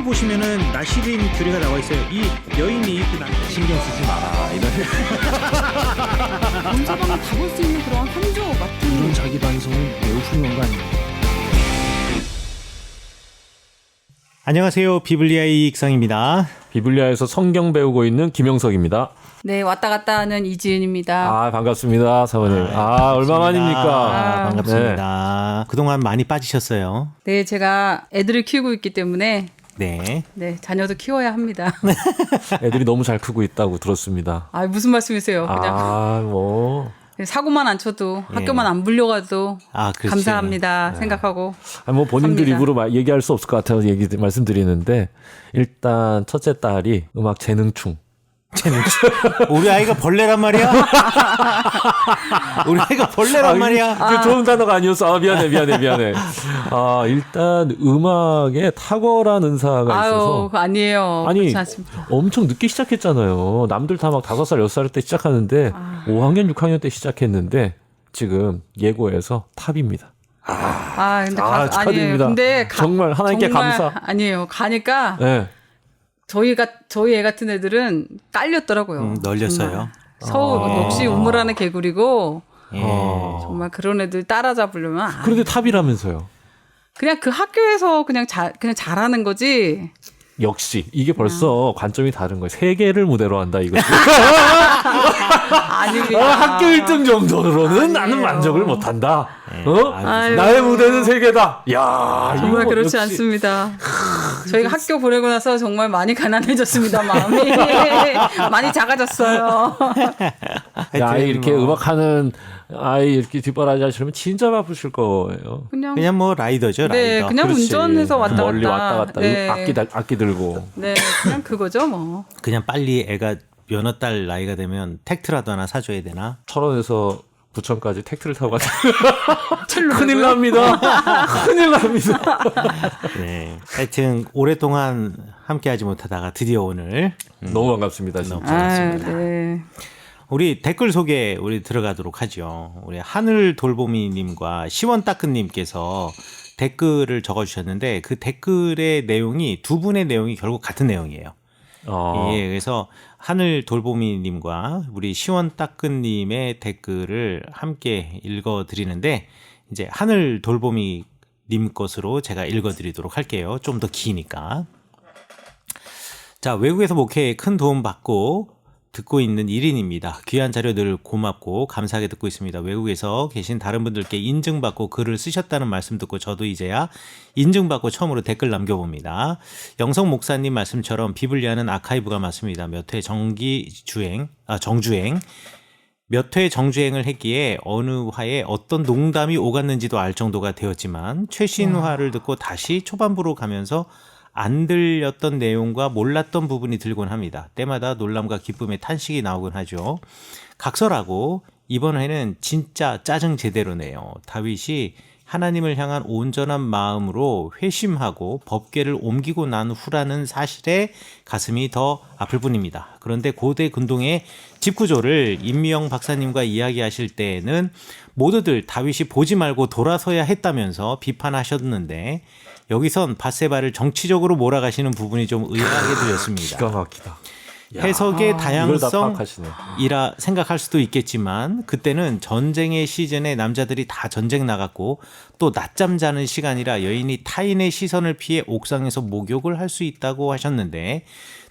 보시면은 나시린 교리가 나와 있어요. 이 여인이 그 남자 신경 쓰지 마라 이런 남자방을 다 볼 수 있는 그런 한조 같은 이런 자기 반성은 매우 훌륭한 거 아닙니까? 안녕하세요. 비블리아의 이익상입니다. 비블리아에서 성경 배우고 있는 김영석입니다. 네, 왔다 갔다 하는 이지은입니다. 아 반갑습니다 사모님. 얼마만입니까? 반갑습니다. 그동안 많이 빠지셨어요. 네, 제가 애들을 키우고 있기 때문에 네. 네, 자녀도 키워야 합니다. 애들이 너무 잘 크고 있다고 들었습니다. 아, 무슨 말씀이세요? 그냥 뭐 사고만 안 쳐도 학교만 안 불려가도 그렇지. 감사합니다 생각하고 뭐 본인들 삽니다. 입으로 얘기할 수 없을 것 같아서 말씀드리는데 일단 첫째 딸이 음악 재능충. 우리 아이가 벌레란 말이야? 우리 아이가 벌레란 말이야? 그 좋은 단어가 아니었어. 미안해. 일단 음악에 탁월한 은사가 있어서. 그거 아니에요. 아니, 그렇지 않습니다. 엄청 늦게 시작했잖아요. 남들 다 막 5살, 6살 때 시작하는데 5학년, 6학년 때 시작했는데 지금 예고에서 탑입니다. 근데 축하드립니다. 아니에요. 근데 정말 하나님께 정말 감사. 아니에요. 가니까 네. 저희 애 같은 애들은 깔렸더라고요. 널렸어요. 서울 역시 우물안의 개구리고 예. 정말 그런 애들 따라잡으려면 그런데 탑이라면서요. 그냥 그 학교에서 그냥 잘하는 거지. 역시 이게 벌써 관점이 다른 거예요. 세계를 무대로 한다 이거지. 아닙니다. 학교 1등 정도로는 아니에요. 나는 만족을 못한다. 아유. 나의 무대는 세계다. 야, 정말 이거 그렇지 역시. 않습니다. 저희가 학교 보내고 나서 정말 많이 가난해졌습니다. 마음이 많이 작아졌어요. 야, 이렇게 음악하는 아이 이렇게 뒷바라지 하시면 진짜 바쁘실 거예요. 그냥 뭐 라이더죠, 네, 라이더. 그냥 그렇지. 운전해서 왔다 갔다. 멀리 왔다 갔다. 네. 악기 들고. 네, 그냥 그거죠 뭐. 그냥 빨리 애가 여느 딸 나이가 되면 택트라도 하나 사줘야 되나? 철원에서 부천까지 택트를 타고 가자. 틀로 큰일 납니다. 큰일 납니다. 네. 하여튼 오랫동안 함께하지 못하다가 드디어 오늘 너무 반갑습니다. 진짜. 네. 우리 댓글 소개 우리 들어가도록 하죠. 우리 하늘 돌보미님과 시원따끈님께서 댓글을 적어주셨는데 그 댓글의 내용이 두 분의 내용이 결국 같은 내용이에요. 예, 그래서 하늘 돌보미님과 우리 시원따끈님의 댓글을 함께 읽어드리는데 이제 하늘 돌보미님 것으로 제가 읽어드리도록 할게요. 좀 더 기니까. 자, 외국에서 목회에 큰 도움 받고 듣고 있는 1인입니다. 귀한 자료 늘 고맙고 감사하게 듣고 있습니다. 외국에서 계신 다른 분들께 인증받고 글을 쓰셨다는 말씀 듣고 저도 이제야 인증받고 처음으로 댓글 남겨봅니다. 영석 목사님 말씀처럼 비블리아는 아카이브가 맞습니다. 몇 회 정주행 몇 회 정주행을 했기에 어느 화에 어떤 농담이 오갔는지도 알 정도가 되었지만 최신 화를 듣고 다시 초반부로 가면서 안 들렸던 내용과 몰랐던 부분이 들곤 합니다. 때마다 놀람과 기쁨의 탄식이 나오곤 하죠. 각설하고 이번 회는 진짜 짜증 제대로네요. 다윗이 하나님을 향한 온전한 마음으로 회심하고 법궤를 옮기고 난 후라는 사실에 가슴이 더 아플 뿐입니다. 그런데 고대 근동의 집구조를 임미영 박사님과 이야기하실 때에는 모두들 다윗이 보지 말고 돌아서야 했다면서 비판하셨는데 여기선 밧세바를 정치적으로 몰아가시는 부분이 좀 의아하게 들렸습니다. 기가 막히다. 해석의 다양성이라 이걸 생각할 수도 있겠지만 그때는 전쟁의 시즌에 남자들이 다 전쟁 나갔고 또 낮잠 자는 시간이라 여인이 타인의 시선을 피해 옥상에서 목욕을 할 수 있다고 하셨는데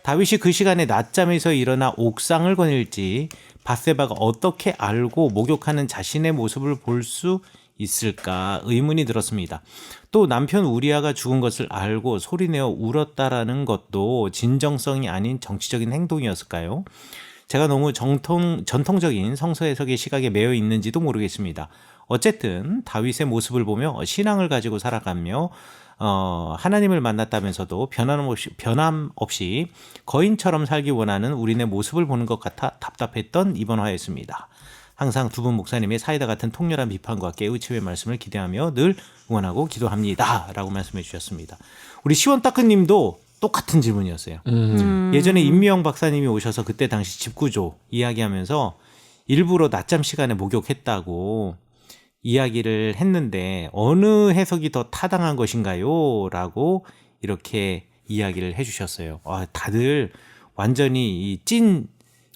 다윗이 그 시간에 낮잠에서 일어나 옥상을 거닐지 밧세바가 어떻게 알고 목욕하는 자신의 모습을 볼 수 있을까 의문이 들었습니다. 또 남편 우리아가 죽은 것을 알고 소리내어 울었다라는 것도 진정성이 아닌 정치적인 행동이었을까요? 제가 너무 전통적인 성서 해석의 시각에 매여 있는지도 모르겠습니다. 어쨌든 다윗의 모습을 보며 신앙을 가지고 살아가며 하나님을 만났다면서도 변함 없이 거인처럼 살기 원하는 우리네 모습을 보는 것 같아 답답했던 이번 화였습니다. 항상 두 분 목사님의 사이다 같은 통렬한 비판과 깨우침의 말씀을 기대하며 늘 응원하고 기도합니다. 라고 말씀해 주셨습니다. 우리 시원따끈님도 똑같은 질문이었어요. 예전에 임미영 박사님이 오셔서 그때 당시 집구조 이야기하면서 일부러 낮잠 시간에 목욕했다고 이야기를 했는데 어느 해석이 더 타당한 것인가요? 라고 이렇게 이야기를 해주셨어요. 다들 완전히 이찐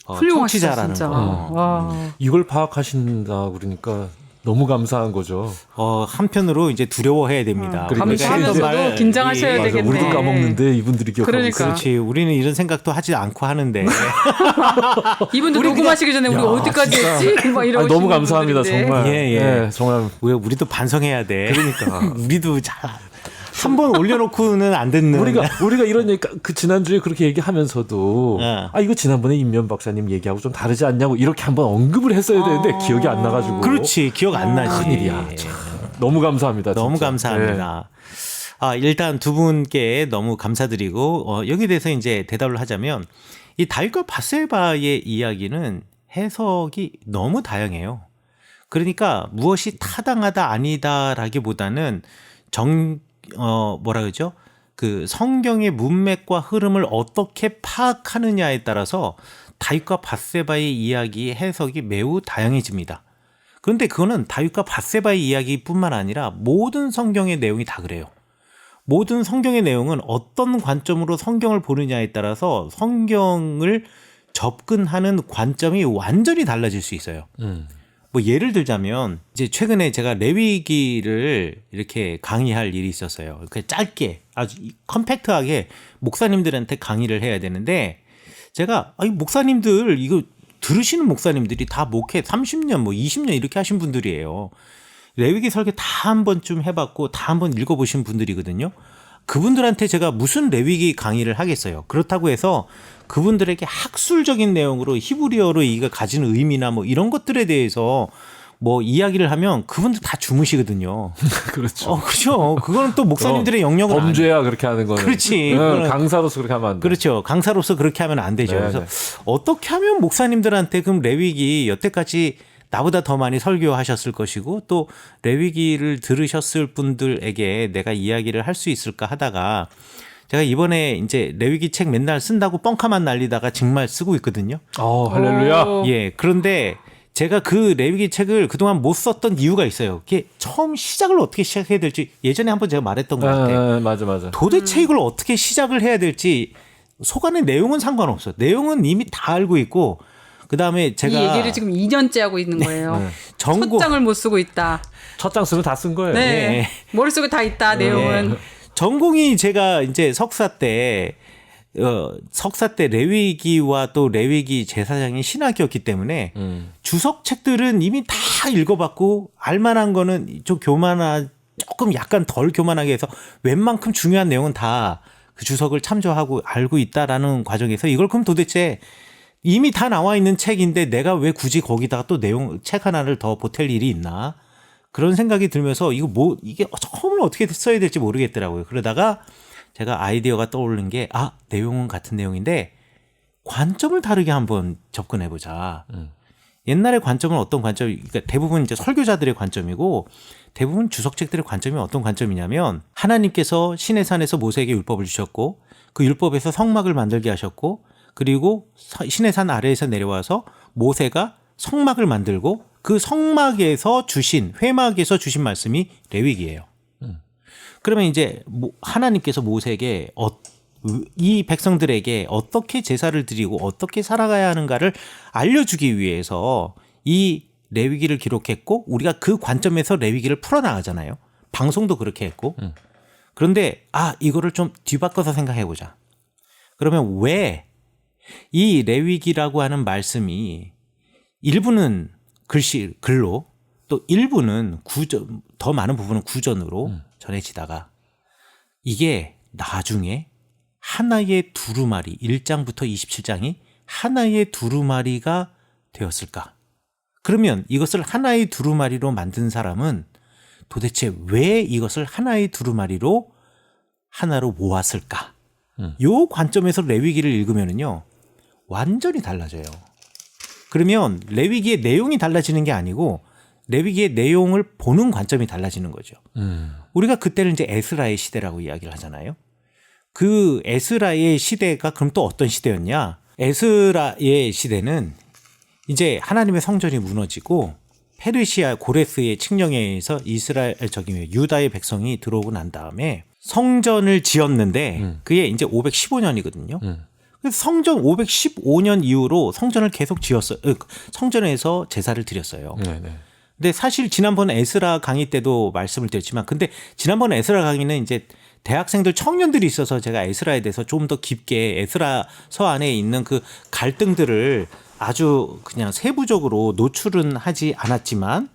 훌륭하시다 청취자라는 진짜. 거. 와. 이걸 파악하신다 그러니까 너무 감사한 거죠. 한편으로 이제 두려워해야 됩니다. 그러니까 감사하면서도 정말 긴장하셔야 이- 되겠네. 우리도 까먹는데 이분들이 기억하고 그러니까. 있어요. 그렇지. 우리는 이런 생각도 하지 않고 하는데. 이분도 녹음하시기 전에 우리 어디까지 했지? 막 이러고 너무 감사합니다 정말. 예, 예. 네, 정말 우리도 반성해야 돼. 그러니까. 우리도 한 번 올려놓고는 안 듣는. 우리가 이런 얘기 그 지난주에 그렇게 얘기하면서도 이거 지난번에 임면 박사님 얘기하고 좀 다르지 않냐고 이렇게 한번 언급을 했어야 되는데 기억이 안 나가지고. 그렇지. 기억 안 나지. 큰일이야. 참. 너무 감사합니다. 너무 진짜. 감사합니다. 일단 두 분께 너무 감사드리고 여기에 대해서 이제 대답을 하자면 이 다윗과 밧세바의 이야기는 해석이 너무 다양해요. 그러니까 무엇이 타당하다 아니다라기보다는 뭐라 그러죠? 그 성경의 문맥과 흐름을 어떻게 파악하느냐에 따라서 다윗과 밧세바의 이야기의 해석이 매우 다양해집니다. 그런데 그거는 다윗과 밧세바의 이야기뿐만 아니라 모든 성경의 내용이 다 그래요. 모든 성경의 내용은 어떤 관점으로 성경을 보느냐에 따라서 성경을 접근하는 관점이 완전히 달라질 수 있어요. 뭐 예를 들자면 이제 최근에 제가 레위기를 이렇게 강의할 일이 있었어요. 그 짧게 아주 컴팩트하게 목사님들한테 강의를 해야 되는데 제가 목사님들 이거 들으시는 목사님들이 다 목회 30년 뭐 20년 이렇게 하신 분들이에요. 레위기 설교 다 한 번쯤 해봤고 다 한 번 읽어보신 분들이거든요. 그분들한테 제가 무슨 레위기 강의를 하겠어요. 그렇다고 해서 그분들에게 학술적인 내용으로 히브리어로 이거 가지는 의미나 뭐 이런 것들에 대해서 뭐 이야기를 하면 그분들 다 주무시거든요. 그렇죠. 그렇죠. 그거는 또 목사님들의 영역은 범죄야 그렇게 하는 거는. 그렇지. 강사로서 그렇게 하면 안 돼. 그렇죠. 강사로서 그렇게 하면 안 되죠. 네, 그래서 네. 어떻게 하면 목사님들한테 그럼 레위기 여태까지 나보다 더 많이 설교하셨을 것이고 또 레위기를 들으셨을 분들에게 내가 이야기를 할 수 있을까 하다가 제가 이번에 이제 레위기 책 맨날 쓴다고 뻥카만 날리다가 정말 쓰고 있거든요. 할렐루야. 예. 그런데 제가 그 레위기 책을 그동안 못 썼던 이유가 있어요. 그게 처음 시작을 어떻게 시작해야 될지 예전에 한번 제가 말했던 것 같아요. 맞아. 도대체 이걸 어떻게 시작을 해야 될지 속안의 내용은 상관없어. 내용은 이미 다 알고 있고 그다음에 제가 이 얘기를 지금 2년째 하고 있는 거예요. 전공 첫 장을 못 쓰고 있다. 첫 장 쓰면 다 쓴 거예요. 네. 네. 머릿속에 다 있다, 내용은. 전공이 제가 이제 석사 때 레위기와 또 레위기 제사장이 신학이었기 때문에 주석 책들은 이미 다 읽어봤고 알만한 거는 좀 조금 약간 덜 교만하게 해서 웬만큼 중요한 내용은 다 그 주석을 참조하고 알고 있다라는 과정에서 이걸 그럼 도대체 이미 다 나와 있는 책인데 내가 왜 굳이 거기다가 또 책 하나를 더 보탤 일이 있나 그런 생각이 들면서 이게 처음을 어떻게 써야 될지 모르겠더라고요. 그러다가 제가 아이디어가 떠오르는 게 내용은 같은 내용인데 관점을 다르게 한번 접근해보자. 옛날의 관점은 어떤 그러니까 대부분 이제 설교자들의 관점이고 대부분 주석책들의 관점이 어떤 관점이냐면 하나님께서 시내 산에서 모세에게 율법을 주셨고 그 율법에서 성막을 만들게 하셨고 그리고 시내 산 아래에서 내려와서 모세가 성막을 만들고 그 성막에서 회막에서 주신 말씀이 레위기예요. 그러면 이제 하나님께서 모세에게 이 백성들에게 어떻게 제사를 드리고 어떻게 살아가야 하는가를 알려주기 위해서 이 레위기를 기록했고 우리가 그 관점에서 레위기를 풀어나가잖아요. 방송도 그렇게 했고. 그런데 이거를 좀 뒤바꿔서 생각해보자. 그러면 왜 이 레위기라고 하는 말씀이 일부는 글로 또 일부는 더 많은 부분은 구전으로 전해지다가 이게 나중에 하나의 두루마리 1장부터 27장이 하나의 두루마리가 되었을까? 그러면 이것을 하나의 두루마리로 만든 사람은 도대체 왜 이것을 하나의 두루마리로 하나로 모았을까? 요 관점에서 레위기를 읽으면은요 완전히 달라져요. 그러면 레위기의 내용이 달라지는 게 아니고 레위기의 내용을 보는 관점이 달라지는 거죠. 우리가 그때는 이제 에스라의 시대라고 이야기를 하잖아요. 그 에스라의 시대가 그럼 또 어떤 시대였냐? 에스라의 시대는 이제 하나님의 성전이 무너지고 페르시아 고레스의 칙령에 의해서 유다의 백성이 들어오고 난 다음에 성전을 지었는데 그게 이제 515년이거든요. 그래서 성전 515년 이후로 성전을 계속 지었어요. 성전에서 제사를 드렸어요. 네네. 근데 사실 지난번 에스라 강의 때도 말씀을 드렸지만 근데 지난번 에스라 강의는 이제 대학생들 청년들이 있어서 제가 에스라에 대해서 좀 더 깊게 에스라서 안에 있는 그 갈등들을 아주 그냥 세부적으로 노출은 하지 않았지만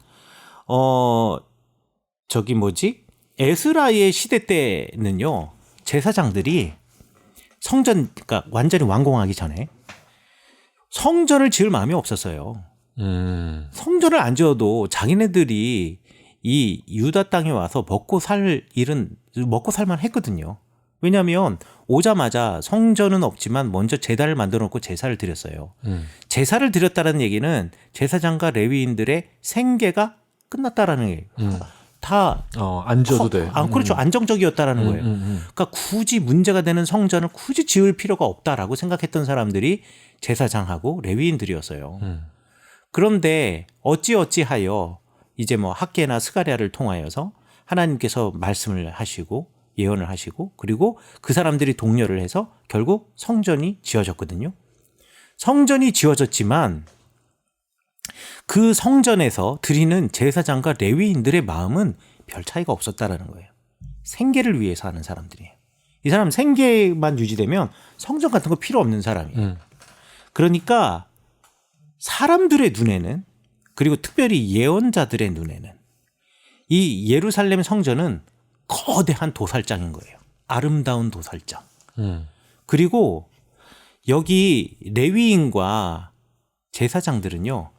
저기 뭐지? 에스라의 시대 때는요. 제사장들이 성전 그러니까 완전히 완공하기 전에 성전을 지을 마음이 없었어요. 성전을 안 지어도 자기네들이 이 유다 땅에 와서 먹고 살만 했거든요. 왜냐하면 오자마자 성전은 없지만 먼저 제단을 만들어 놓고 제사를 드렸어요. 제사를 드렸다는 얘기는 제사장과 레위인들의 생계가 끝났다라는 얘기예요. 다 안 지어도 돼. 그렇죠. 안정적이었다라는 거예요. 그러니까 굳이 문제가 되는 성전을 굳이 지을 필요가 없다라고 생각했던 사람들이 제사장하고 레위인들이었어요. 그런데 어찌하여 이제 뭐 학개나 스가랴를 통하여서 하나님께서 말씀을 하시고 예언을 하시고 그리고 그 사람들이 독려를 해서 결국 성전이 지어졌거든요. 성전이 지어졌지만 그 성전에서 드리는 제사장과 레위인들의 마음은 별 차이가 없었다라는 거예요. 생계를 위해서 하는 사람들이에요. 이 사람 생계만 유지되면 성전 같은 거 필요 없는 사람이에요. 그러니까 사람들의 눈에는 그리고 특별히 예언자들의 눈에는 이 예루살렘 성전은 거대한 도살장인 거예요. 아름다운 도살장. 그리고 여기 레위인과 제사장들은요.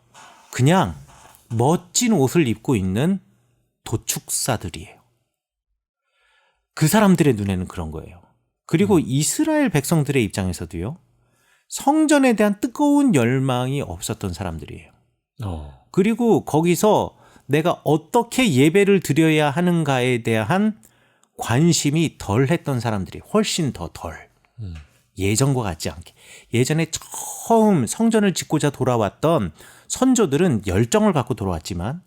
그냥 멋진 옷을 입고 있는 도축사들이에요. 그 사람들의 눈에는 그런 거예요. 그리고 이스라엘 백성들의 입장에서도요. 성전에 대한 뜨거운 열망이 없었던 사람들이에요. 그리고 거기서 내가 어떻게 예배를 드려야 하는가에 대한 관심이 덜 했던 사람들이 훨씬 더 덜. 예전과 같지 않게. 예전에 처음 성전을 짓고자 돌아왔던 선조들은 열정을 갖고 돌아왔지만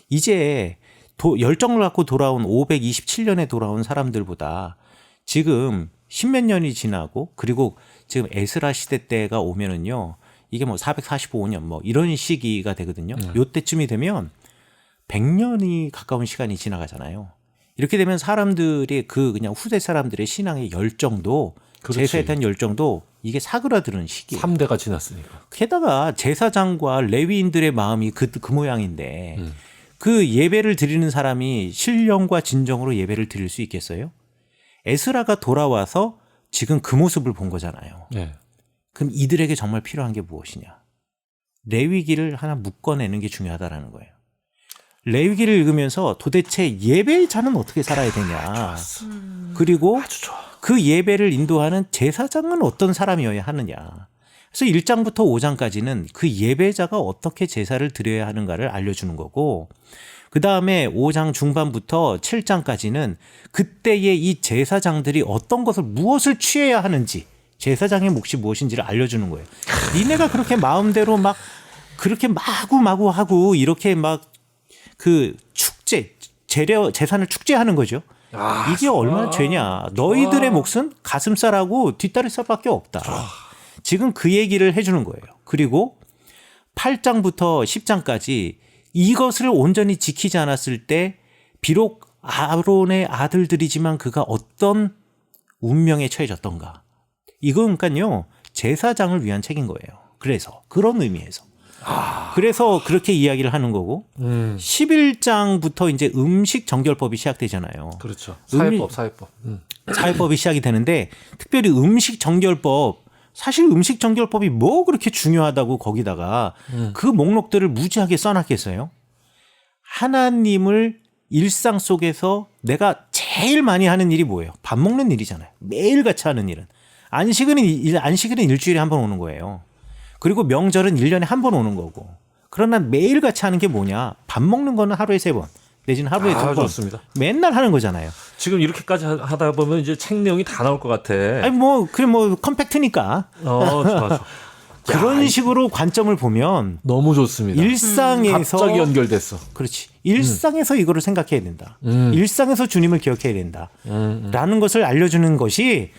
이제 열정을 갖고 돌아온 527년에 돌아온 사람들보다 지금 십몇 년이 지나고 그리고 지금 에스라 시대 때가 오면은요. 이게 뭐 445년 뭐 이런 시기가 되거든요. 요때쯤이 되면 100년이 가까운 시간이 지나가잖아요. 이렇게 되면 사람들의 그냥 후대 사람들의 신앙의 열정도 제사에 대한 열정도 이게 사그라드는 시기예요. 3대가 지났으니까. 게다가 제사장과 레위인들의 마음이 그 모양인데 그 예배를 드리는 사람이 신령과 진정으로 예배를 드릴 수 있겠어요? 에스라가 돌아와서 지금 그 모습을 본 거잖아요. 네. 그럼 이들에게 정말 필요한 게 무엇이냐? 레위기를 하나 묶어내는 게 중요하다라는 거예요. 레위기를 읽으면서 도대체 예배자는 어떻게 살아야 되냐? 그리고 그 예배를 인도하는 제사장은 어떤 사람이어야 하느냐? 그래서 1장부터 5장까지는 그 예배자가 어떻게 제사를 드려야 하는가를 알려주는 거고 그 다음에 5장 중반부터 7장까지는 그때의 이 제사장들이 어떤 것을 무엇을 취해야 하는지 제사장의 몫이 무엇인지를 알려주는 거예요. 니네가 그렇게 마음대로 막 그렇게 마구마구 하고 이렇게 막 그 축제 제산을 축제하는 거죠. 이게 얼마나 죄냐. 너희들의 몫은 가슴살하고 뒷다리살밖에 없다. 지금 그 얘기를 해주는 거예요. 그리고 8장부터 10장까지 이것을 온전히 지키지 않았을 때 비록 아론의 아들들이지만 그가 어떤 운명에 처해졌던가. 이건 그러니까요. 제사장을 위한 책인 거예요. 그래서 그런 의미에서. 그래서 그렇게 이야기를 하는 거고 11장부터 이제 음식 정결법이 시작되잖아요. 그렇죠. 사회법. 사회법이 시작이 되는데 특별히 음식 정결법 사실 음식 정결법이 뭐 그렇게 중요하다고 거기다가 그 목록들을 무지하게 써놨겠어요. 하나님을 일상 속에서 내가 제일 많이 하는 일이 뭐예요? 밥 먹는 일이잖아요. 매일같이 하는 일은. 안식일은 일주일에 한 번 오는 거예요. 그리고 명절은 1년에 한 번 오는 거고. 그러나 매일같이 하는 게 뭐냐? 밥 먹는 거는 하루에 3번 내지는 하루에 2번. 좋습니다. 맨날 하는 거잖아요. 지금 이렇게까지 하다 보면 이제 책 내용이 다 나올 것 같아. 아니 그래 컴팩트니까. 좋아. 그런 식으로 관점을 보면 너무 좋습니다. 일상에서 갑자기 연결됐어. 그렇지. 일상에서 이거를 생각해야 된다. 일상에서 주님을 기억해야 된다. 라는 것을 알려주는 것이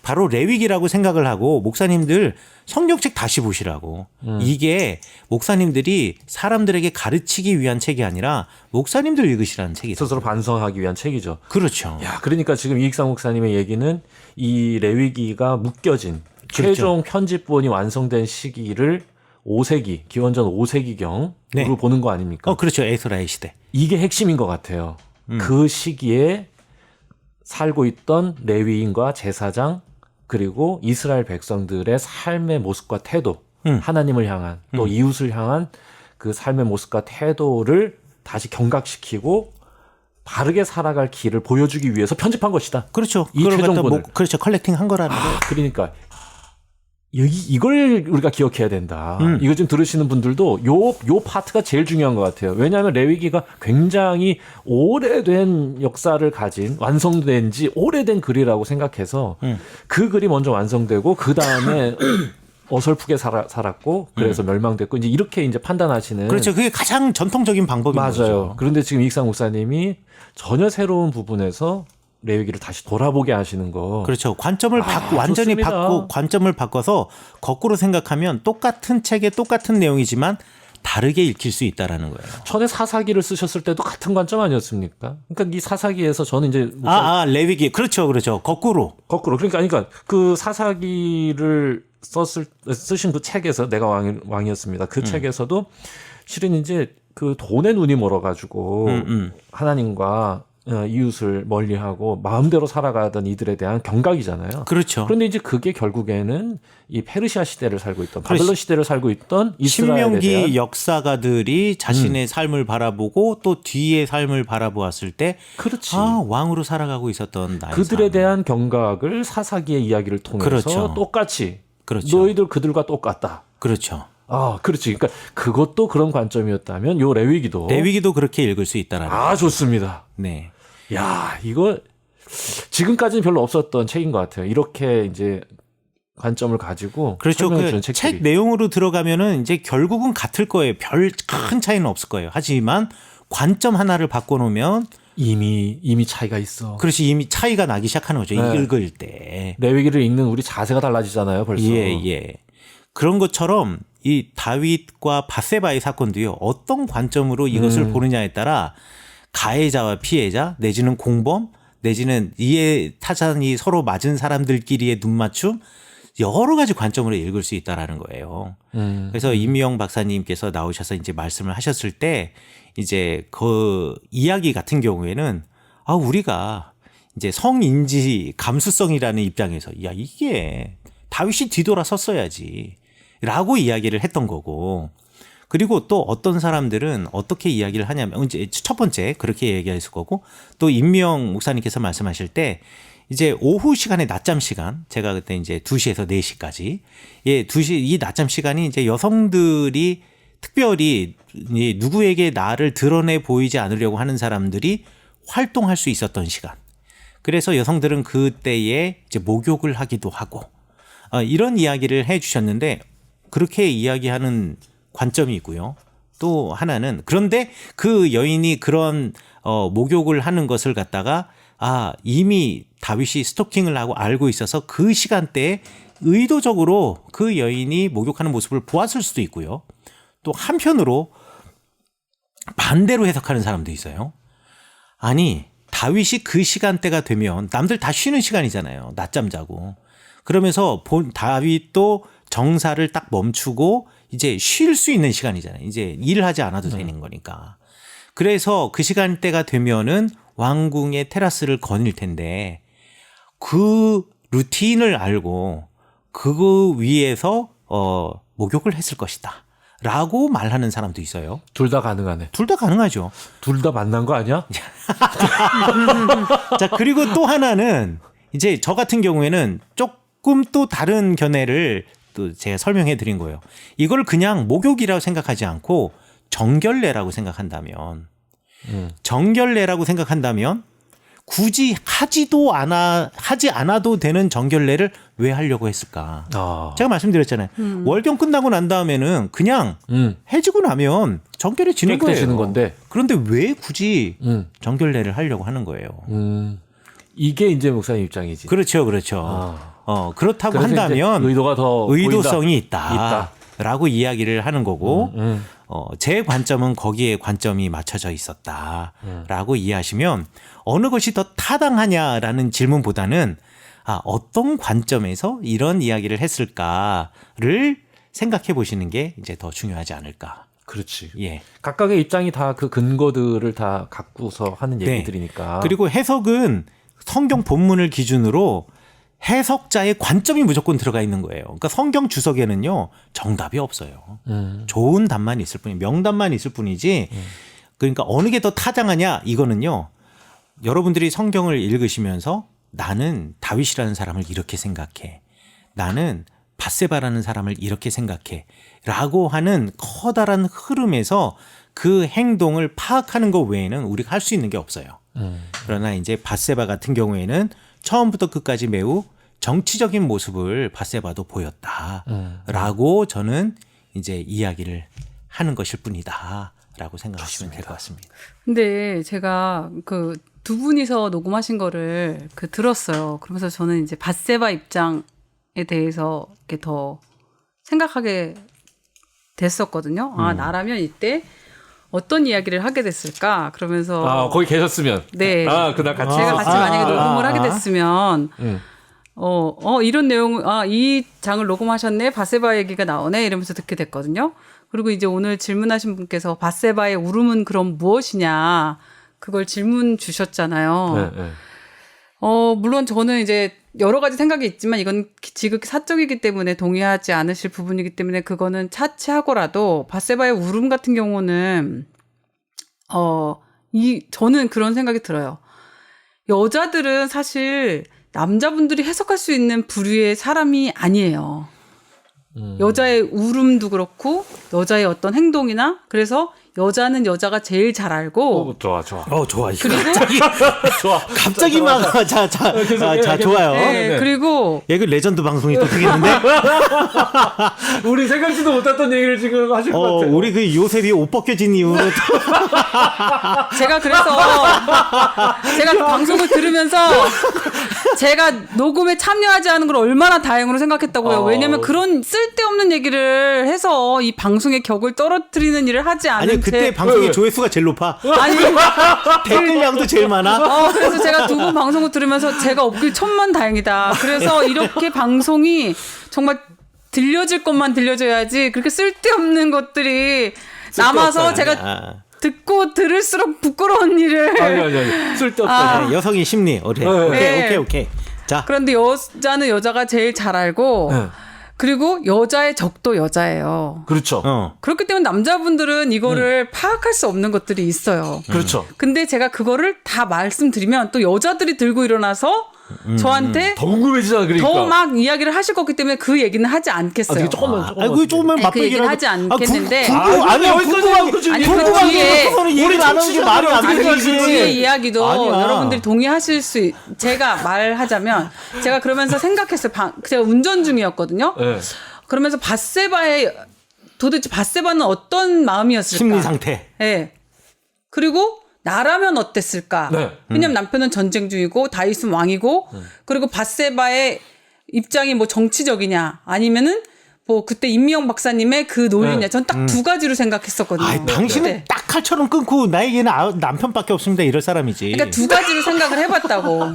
바로 레위기라고 생각을 하고 목사님들 성경책 다시 보시라고. 이게 목사님들이 사람들에게 가르치기 위한 책이 아니라 목사님들 읽으시라는 책이다. 스스로 반성하기 위한 책이죠. 그렇죠. 야, 그러니까 지금 이익상 목사님의 얘기는 이 레위기가 묶여진 그렇죠. 최종 편집본이 완성된 시기를 5세기, 기원전 5세기경으로 네. 보는 거 아닙니까? 그렇죠. 에스라의 시대. 이게 핵심인 것 같아요. 그 시기에 살고 있던 레위인과 제사장 그리고 이스라엘 백성들의 삶의 모습과 태도, 하나님을 향한 또 이웃을 향한 그 삶의 모습과 태도를 다시 경각시키고 바르게 살아갈 길을 보여주기 위해서 편집한 것이다. 그렇죠. 이 그걸 갖다 최종본을. 그렇죠. 컬렉팅 한 거라는 거. 그러니까 이걸 우리가 기억해야 된다. 이거 좀 들으시는 분들도 요 파트가 제일 중요한 것 같아요. 왜냐하면 레위기가 굉장히 오래된 역사를 가진 완성된 지 오래된 글이라고 생각해서 그 글이 먼저 완성되고 그 다음에 어설프게 살았고 그래서 멸망됐고 이제 이렇게 이제 판단하시는. 그렇죠. 그게 가장 전통적인 방법인 맞아요. 거죠. 그런데 지금 이익상 목사님이 전혀 새로운 부분에서 레위기를 다시 돌아보게 하시는 거. 그렇죠. 관점을 완전히 좋습니다. 관점을 바꿔서 거꾸로 생각하면 똑같은 책에 똑같은 내용이지만 다르게 읽힐 수 있다라는 거예요. 전에 사사기를 쓰셨을 때도 같은 관점 아니었습니까? 그러니까 이 사사기에서 저는 이제 레위기. 그렇죠. 거꾸로. 그러니까 그 사사기를 쓰신 그 책에서 내가 왕이었습니다. 그 책에서도 실은 이제 그 돈에 눈이 멀어가지고 하나님과 이웃을 멀리하고 마음대로 살아가던 이들에 대한 경각이잖아요. 그렇죠. 그런데 이제 그게 결국에는 이 페르시아 시대를 살고 있던 바벨론 시대를 살고 있던 이스라엘에 신명기 대한 역사가들이 자신의 삶을 바라보고 또 뒤의 삶을 바라보았을 때 그렇지. 왕으로 살아가고 있었던 나의 그들에 삶. 대한 경각을 사사기의 이야기를 통해서 그렇죠. 똑같이 그렇죠. 너희들 그들과 똑같다. 그렇죠. 그렇지. 그러니까 그것도 그런 관점이었다면 요 레위기도 그렇게 읽을 수 있다라는. 좋습니다. 네. 야, 이거 지금까지는 별로 없었던 책인 것 같아요. 이렇게 이제 관점을 가지고 그렇죠. 설명해 주는 그 책들이. 책 내용으로 들어가면은 이제 결국은 같을 거예요. 별 큰 차이는 없을 거예요. 하지만 관점 하나를 바꿔놓으면 이미 차이가 있어. 그렇지 이미 차이가 나기 시작하는 거죠. 네. 읽을 때. 레위기를 읽는 우리 자세가 달라지잖아요. 벌써. 예. 그런 것처럼 이 다윗과 밧세바의 사건도요. 어떤 관점으로 이것을 보느냐에 따라 가해자와 피해자 내지는 공범 내지는 이에 타산이 서로 맞은 사람들끼리의 눈맞춤 여러 가지 관점으로 읽을 수 있다라는 거예요. 그래서 임미영 박사님께서 나오셔서 이제 말씀을 하셨을 때 이제 그 이야기 같은 경우에는 우리가 이제 성인지 감수성이라는 입장에서 이게 다윗이 뒤돌아섰어야지라고 이야기를 했던 거고. 그리고 또 어떤 사람들은 어떻게 이야기를 하냐면 이제 첫 번째 그렇게 얘기했을 거고 또 임미영 목사님께서 말씀하실 때 이제 오후 시간에 낮잠 시간 제가 그때 이제 2시에서 4시까지 2시 이 낮잠 시간이 이제 여성들이 특별히 누구에게 나를 드러내 보이지 않으려고 하는 사람들이 활동할 수 있었던 시간. 그래서 여성들은 그때에 이제 목욕을 하기도 하고 이런 이야기를 해 주셨는데 그렇게 이야기하는 관점이 있고요. 또 하나는 그런데 그 여인이 그런 목욕을 하는 것을 갖다가 이미 다윗이 스토킹을 하고 알고 있어서 그 시간대에 의도적으로 그 여인이 목욕하는 모습을 보았을 수도 있고요. 또 한편으로 반대로 해석하는 사람도 있어요. 아니 다윗이 그 시간대가 되면 남들 다 쉬는 시간이잖아요. 낮잠 자고. 그러면서 다윗도 정사를 딱 멈추고 이제 쉴 수 있는 시간이잖아요. 이제 일을 하지 않아도 되는 거니까. 그래서 그 시간대가 되면은 왕궁의 테라스를 거닐 텐데 그 루틴을 알고 그거 위에서 목욕을 했을 것이다. 라고 말하는 사람도 있어요. 둘 다 가능하네. 둘 다 가능하죠. 둘 다 만난 거 아니야? 자, 그리고 또 하나는 이제 저 같은 경우에는 조금 또 다른 견해를 또 제가 설명해 드린 거예요. 이걸 그냥 목욕이라고 생각하지 않고 정결례라고 생각한다면 굳이 하지 않아도 되는 정결례를 왜 하려고 했을까? 제가 말씀드렸잖아요. 월경 끝나고 난 다음에는 그냥 해지고 나면 정결해지는 거예요. 깨끗해지는 건데. 그런데 왜 굳이 정결례를 하려고 하는 거예요? 이게 이제 목사님 입장이지. 그렇죠, 그렇죠. 그렇다고 한다면 의도가 더 의도성이 있다. 있다라고 이야기를 하는 거고, 제 관점은 거기에 관점이 맞춰져 있었다라고 이해하시면 어느 것이 더 타당하냐라는 질문보다는 어떤 관점에서 이런 이야기를 했을까를 생각해 보시는 게 이제 더 중요하지 않을까. 그렇지. 예. 각각의 입장이 다 그 근거들을 다 갖고서 하는 네. 얘기들이니까. 그리고 해석은 성경 본문을 기준으로 해석자의 관점이 무조건 들어가 있는 거예요. 그러니까 성경 주석에는요, 정답이 없어요. 좋은 답만 있을 뿐이, 명답만 있을 뿐이지. 그러니까 어느 게 더 타당하냐, 이거는요, 여러분들이 성경을 읽으시면서 나는 다윗이라는 사람을 이렇게 생각해. 나는 밧세바라는 사람을 이렇게 생각해. 라고 하는 커다란 흐름에서 그 행동을 파악하는 것 외에는 우리가 할 수 있는 게 없어요. 그러나 이제 밧세바 같은 경우에는 처음부터 끝까지 매우 정치적인 모습을 밧세바도 보였다라고 저는 이제 이야기를 하는 것일 뿐이다라고 생각하시면 될 것 같습니다. 근데 제가 그 두 분이서 녹음하신 거를 들었어요. 그러면서 저는 이제 밧세바 입장에 대해서 이렇게 더 생각하게 됐었거든요. 나라면 이때 어떤 이야기를 하게 됐을까? 그러면서 거기 계셨으면. 네. 그날 같이. 제가 같이 만약에 녹음을 하게 됐으면 이런 내용, 이 장을 녹음하셨네? 밧세바 얘기가 나오네? 이러면서 듣게 됐거든요. 그리고 이제 오늘 질문하신 분께서 밧세바의 울음은 그럼 무엇이냐? 그걸 질문 주셨잖아요. 네. 물론 저는 이제 여러 가지 생각이 있지만 이건 지극히 사적이기 때문에 동의하지 않으실 부분이기 때문에 그거는 차치하고라도 밧세바의 울음 같은 경우는 저는 그런 생각이 들어요. 여자들은 사실 남자분들이 해석할 수 있는 부류의 사람이 아니에요. 여자의 울음도 그렇고 여자의 어떤 행동이나 그래서 여자는 여자가 제일 잘 알고 좋아. 좋아. 그리고 좋아. 갑자기 막 좋아요. 네, 그리고 그 레전드 방송이 또 되겠는데? 우리 생각지도 못했던 얘기를 지금 하실 것 같아요. 우리 그 요셉이 옷 벗겨진 이후로 제가 그 방송을 들으면서 제가 녹음에 참여하지 않은 걸 얼마나 다행으로 생각했다고요. 왜냐면 그런 쓸데없는 얘기를 해서 이 방송의 격을 떨어뜨리는 일을 하지 않은 아니 그때 방송의 조회수가 제일 높아. 아니 댓글량도 제일 많아. 그래서 제가 두 분 방송을 들으면서 제가 없길 천만다행이다. 그래서 이렇게 방송이 정말 들려질 것만 들려줘야지 그렇게 쓸데없는 것들이 남아서 제가 듣고 들을수록 부끄러운 일을. 아니. 쓸데없다. 여성의 심리. 오케이. 자. 그런데 여자는 여자가 제일 잘 알고 그리고 여자의 적도 여자예요. 그렇죠. 그렇기 때문에 남자분들은 이거를 파악할 수 없는 것들이 있어요. 그렇죠. 근데 제가 그거를 다 말씀드리면 또 여자들이 들고 일어나서 저한테 더 궁금해지잖아. 그러니까. 더 막 이야기를 하실 거기 때문에 그 얘기는 하지 않겠어요. 조금만. 그 얘기는 하지 않겠는데. 궁금한 그 뒤에 얘기를 안 하는 게 말이 안 그 되지. 뒤에 이야기도 아니야. 여러분들이 동의하실 수 제가 말하자면 제가 그러면서 생각했어요. 제가 운전 중이었거든요. 네. 그러면서 도대체 밧세바는 어떤 마음이었을까? 심리 상태. 네. 그리고 나라면 어땠을까? 네. 왜냐면 남편은 전쟁 중이고 다윗은 왕이고 그리고 밧세바의 입장이 뭐 정치적이냐 아니면은 뭐 그때 임미영 박사님의 그 논리냐 전 딱 두 가지로 생각했었거든요. 당신은 네. 딱 칼처럼 끊고 나에게는 남편밖에 없습니다 이럴 사람이지. 그러니까 두 가지로 생각을 해봤다고.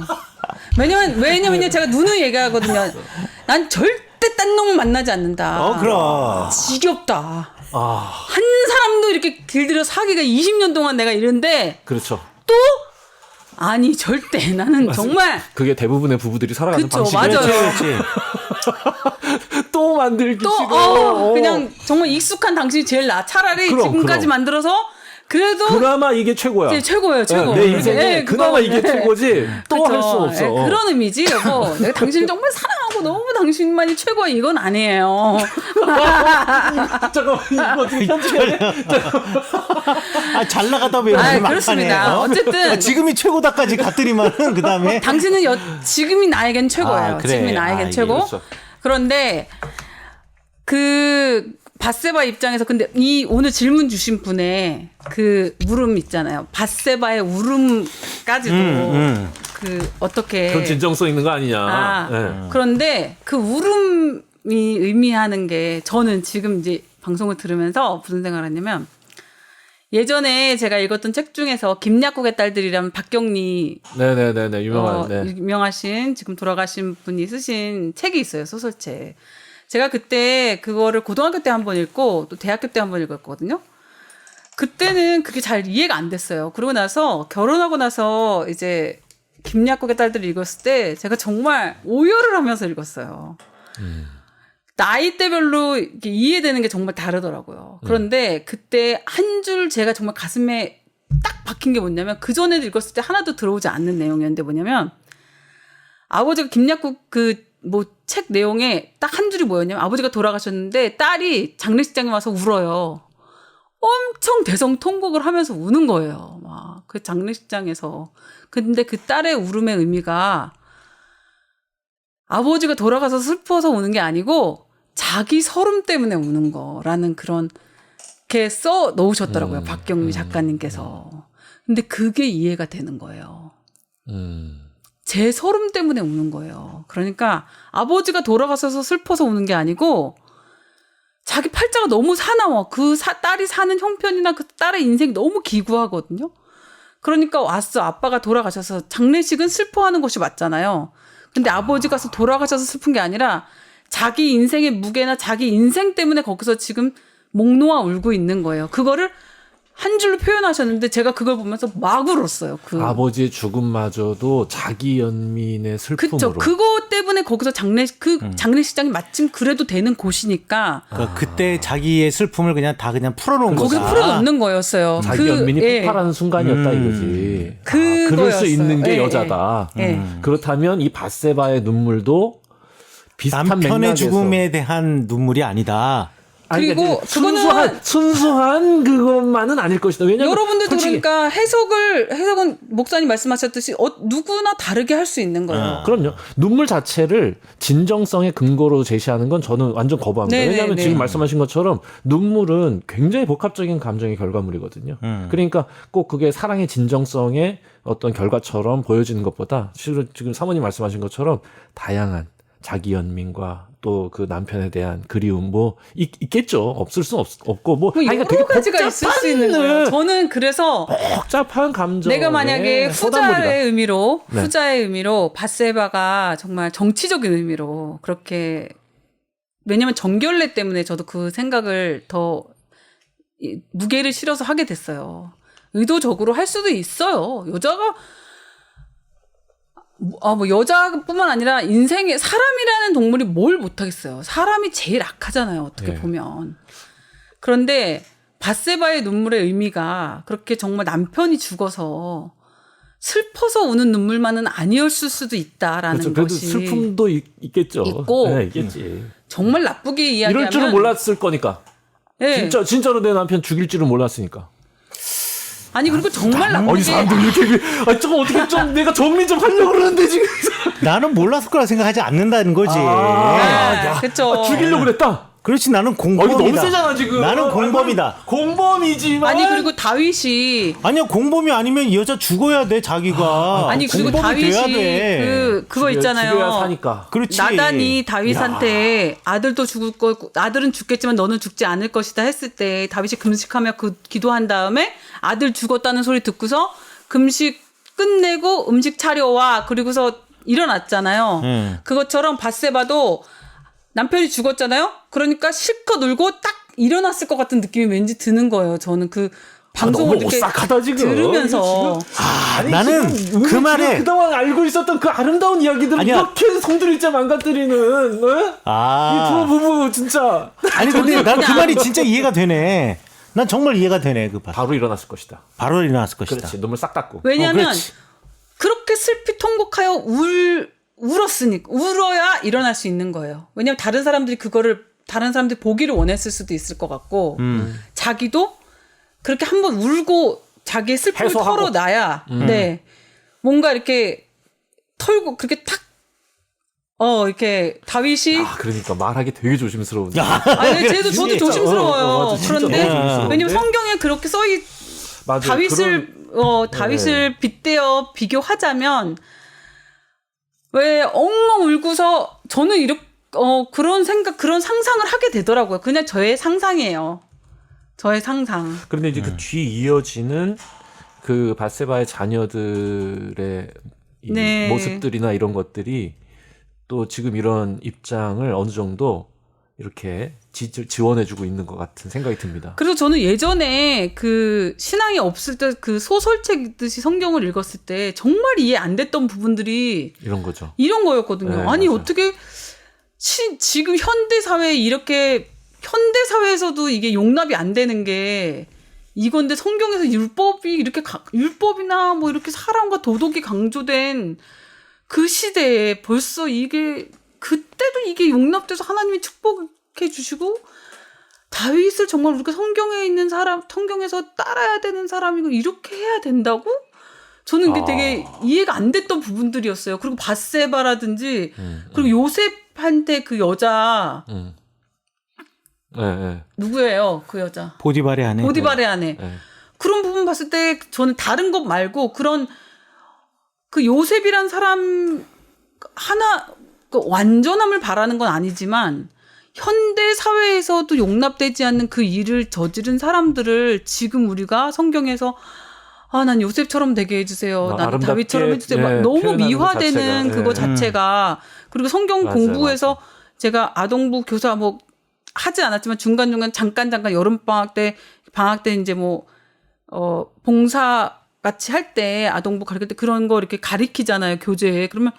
왜냐면요 제가 누누이 얘기하거든요. 난 절대 딴 놈을 만나지 않는다. 그럼. 지겹다. 한 사람도 이렇게 길들여 사귀가 20년 동안 내가 이런데 그렇죠. 또 아니 절대 나는 정말 그게 대부분의 부부들이 살아가는 그쵸, 방식이에요. 맞아요. 또 만들기 또 싫어. 그냥 정말 익숙한 당신이 제일 나. 차라리 그럼, 지금까지 그럼. 만들어서 그래도 그나마 이게 최고야. 이제 최고예요, 최고. 내 인생에 예, 그나마 그거, 이게 예. 최고지. 또 할 수 그쵸. 없어. 예, 그런 의미지, 여보. 내가 당신을 정말 사랑하고 너무 당신만이 최고야. 이건 아니에요. 잠깐만 이거 어떻게 편집해야 돼? 아, 잘 나가다 왜 아, 이렇게 막 그렇습니다. 하네. 어쨌든 지금이 최고다까지 갔더니만은 그다음에 당신은 지금이 나에겐 최고예요. 아, 그래. 지금이 나에겐 아, 최고. 그렇죠. 그런데 그 밧세바 입장에서 근데 이 오늘 질문 주신 분의 그 물음 있잖아요. 밧세바의 울음까지도 그 어떻게 그런 진정성 있는 거 아니냐. 아, 네. 그런데 그 울음이 의미하는 게 저는 지금 이제 방송을 들으면서 무슨 생각을 했냐면 예전에 제가 읽었던 책 중에서 김약국의 딸들이라는 박경리 네네네네 유명한. 네. 유명하신 지금 돌아가신 분이 쓰신 책이 있어요. 소설책. 제가 그때 그거를 고등학교 때 한 번 읽고 또 대학교 때 한 번 읽었거든요. 그때는 그게 잘 이해가 안 됐어요. 그러고 나서 결혼하고 나서 이제 김약국의 딸들을 읽었을 때 제가 정말 오열을 하면서 읽었어요. 나이대별로 이렇게 이해되는 게 정말 다르더라고요. 그런데 그때 한 줄 제가 정말 가슴에 딱 박힌 게 뭐냐면 그 전에 읽었을 때 하나도 들어오지 않는 내용이었는데 뭐냐면 아버지가 김약국 그 뭐 책 내용에 딱 한 줄이 뭐였냐면 아버지가 돌아가셨는데 딸이 장례식장에 와서 울어요. 엄청 대성통곡을 하면서 우는 거예요. 막 그 장례식장에서. 근데 그 딸의 울음의 의미가 아버지가 돌아가서 슬퍼서 우는 게 아니고 자기 서름 때문에 우는 거라는 그런 게 써 놓으셨더라고요. 박경미 작가님께서. 근데 그게 이해가 되는 거예요. 제 서름 때문에 우는 거예요. 그러니까 아버지가 돌아가셔서 슬퍼서 우는 게 아니고 자기 팔자가 너무 사나워. 딸이 사는 형편이나 그 딸의 인생이 너무 기구하거든요. 그러니까 왔어. 아빠가 돌아가셔서 장례식은 슬퍼하는 것이 맞잖아요. 근데 아버지가 돌아가셔서 슬픈 게 아니라 자기 인생의 무게나 자기 인생 때문에 거기서 지금 목 놓아 울고 있는 거예요. 그거를 한 줄로 표현하셨는데 제가 그걸 보면서 막 울었어요. 아버지의 죽음마저도 자기 연민의 슬픔으로. 그쵸. 그거 때문에 거기서 장례식장이 마침 그래도 되는 곳이니까. 그러니까 그때 자기의 슬픔을 그냥 다 그냥 풀어놓은 거다. 거기서 풀어놓는 거였어요. 자기 연민이 폭발하는 순간이었다 이거지. 그럴 수 있는 게 여자다. 그렇다면 이 밧세바의 눈물도 비슷한 남편의 맥락에서. 죽음에 대한 눈물이 아니다. 그리고 그거는 순수한 그것만은 아닐 것이다. 왜냐면 여러분들도 솔직히 그러니까 해석은 목사님 말씀하셨듯이 누구나 다르게 할 수 있는 거예요. 그럼요. 눈물 자체를 진정성의 근거로 제시하는 건 저는 완전 거부합니다. 네네네. 왜냐하면 지금 말씀하신 것처럼 눈물은 굉장히 복합적인 감정의 결과물이거든요. 그러니까 꼭 그게 사랑의 진정성의 어떤 결과처럼 보여지는 것보다 실은 지금 사모님 말씀하신 것처럼 다양한 자기 연민과 또 그 남편에 대한 그리움 뭐 있겠죠. 없을 수는 없고 뭐 여러 가지가 있을 수 있는 거예요. 저는 그래서 복잡한 감정. 내가 만약에 후자의 의미로 네. 후자의 의미로 밧세바가 정말 정치적인 의미로 그렇게 왜냐면 정결례 때문에 저도 그 생각을 더 무게를 실어서 하게 됐어요. 의도적으로 할 수도 있어요. 여자가 뭐 여자뿐만 아니라 인생에 사람이라는 동물이 뭘 못하겠어요. 사람이 제일 악하잖아요. 어떻게 네. 보면. 그런데 밧세바의 눈물의 의미가 그렇게 정말 남편이 죽어서 슬퍼서 우는 눈물만은 아니었을 수도 있다라는 그렇죠. 그래도 것이 슬픔도 있겠죠. 있고 네, 있겠지. 정말 나쁘게 이야기하면 이럴 줄은 몰랐을 거니까. 네. 진짜로 내 남편 죽일 줄은 몰랐으니까. 아니 그리고 정말 나쁘게 이 사람들 이렇게 조금 어떻게 좀 내가 정리 좀 하려고 그러는데 지금. 나는 몰랐을 거라 생각하지 않는다는 거지. 그렇죠. 죽이려고 그랬다. 그렇지 나는 공범이다. 이거 너무 세잖아 지금. 나는 공범이다. 공범이지만. 아니 그리고 다윗이 아니야 공범이 아니면 이 여자 죽어야 돼 자기가. 아니 그리고 공범이 돼야 다윗이 돼. 그거 있잖아요. 죽여야 사니까. 그렇지. 나단이 다윗한테 아들도 죽을 거고 아들은 죽겠지만 너는 죽지 않을 것이다 했을 때 다윗이 금식하며 기도한 다음에 아들 죽었다는 소리 듣고서 금식 끝내고 음식 차려와 그리고서 일어났잖아요. 그것처럼 밧세바도 남편이 죽었잖아요. 그러니까 실컷 울고 딱 일어났을 것 같은 느낌이 왠지 드는 거예요. 저는 그 방송을 너무 이렇게 오싹하다 지금. 들으면서 아니, 나는 지금 그 말에 그동안 알고 있었던 그 아름다운 이야기들을 아니야. 이렇게 송두리째 망가뜨리는 이 두 부부 진짜. 아니 근데 난 그 말이 진짜 이해가 되네. 난 정말 이해가 되네 그 발. 바로 일어났을 것이다. 바로 일어났을 것이다. 그렇지. 눈물 싹 닦고. 왜냐하면 그렇지. 그렇게 슬피 통곡하여 울었으니까 울어야 일어날 수 있는 거예요. 왜냐하면 다른 사람들이 보기를 원했을 수도 있을 것 같고 자기도 그렇게 한번 울고 자기의 슬픔을 해소하고. 털어놔야 네 뭔가 이렇게 털고 그렇게 탁 이렇게 다윗이 그러니까 말하기 되게 조심스러운데. 아니 저도 진짜. 조심스러워요. 맞아, 진짜 그런데 너무 조심스러운데? 왜냐면 성경에 그렇게 맞아요. 다윗을 빗대어 비교하자면 왜 엉엉 울고서 저는 이렇게 그런 상상을 하게 되더라고요. 그냥 저의 상상이에요. 저의 상상. 그런데 이제 그 뒤 이어지는 그 바세바의 자녀들의 이 네. 모습들이나 이런 것들이 또 지금 이런 입장을 어느 정도 이렇게 지원해주고 있는 것 같은 생각이 듭니다. 그래서 저는 예전에 그 신앙이 없을 때 그 소설책듯이 성경을 읽었을 때 정말 이해 안 됐던 부분들이 이런 거죠. 이런 거였거든요. 네, 아니 맞아요. 어떻게 지금 현대 사회에 이렇게 현대 사회에서도 이게 용납이 안 되는 게 이건데 성경에서 율법이 이렇게 율법이나 뭐 이렇게 사랑과 도덕이 강조된 그 시대에 벌써 이게 그때도 이게 용납돼서 하나님이 축복해 주시고 다윗을 정말 우리가 성경에 있는 사람, 성경에서 따라야 되는 사람이고 이렇게 해야 된다고? 저는 이게 되게 이해가 안 됐던 부분들이었어요. 그리고 바세바라든지 그리고 요셉한테 그 여자 네. 누구예요? 그 여자. 보디발의 아내. 보디발의 아내. 네. 그런 부분 봤을 때 저는 다른 것 말고 그런 그 요셉이란 사람 하나 그 완전함을 바라는 건 아니지만 현대 사회에서도 용납되지 않는 그 일을 저지른 사람들을 지금 우리가 성경에서 난 요셉처럼 되게 해주세요. 난 아름답게, 다윗처럼 해주세요. 막 네, 너무 표현하는 미화되는 것 그거 자체가, 자체가 그리고 성경 맞아요, 공부에서 제가 아동부 교사 뭐 하지 않았지만 중간중간 잠깐 여름방학 때 이제 뭐 봉사 같이 할 때 아동부 가르칠 때 그런 거 이렇게 가리키잖아요, 교재에. 그러면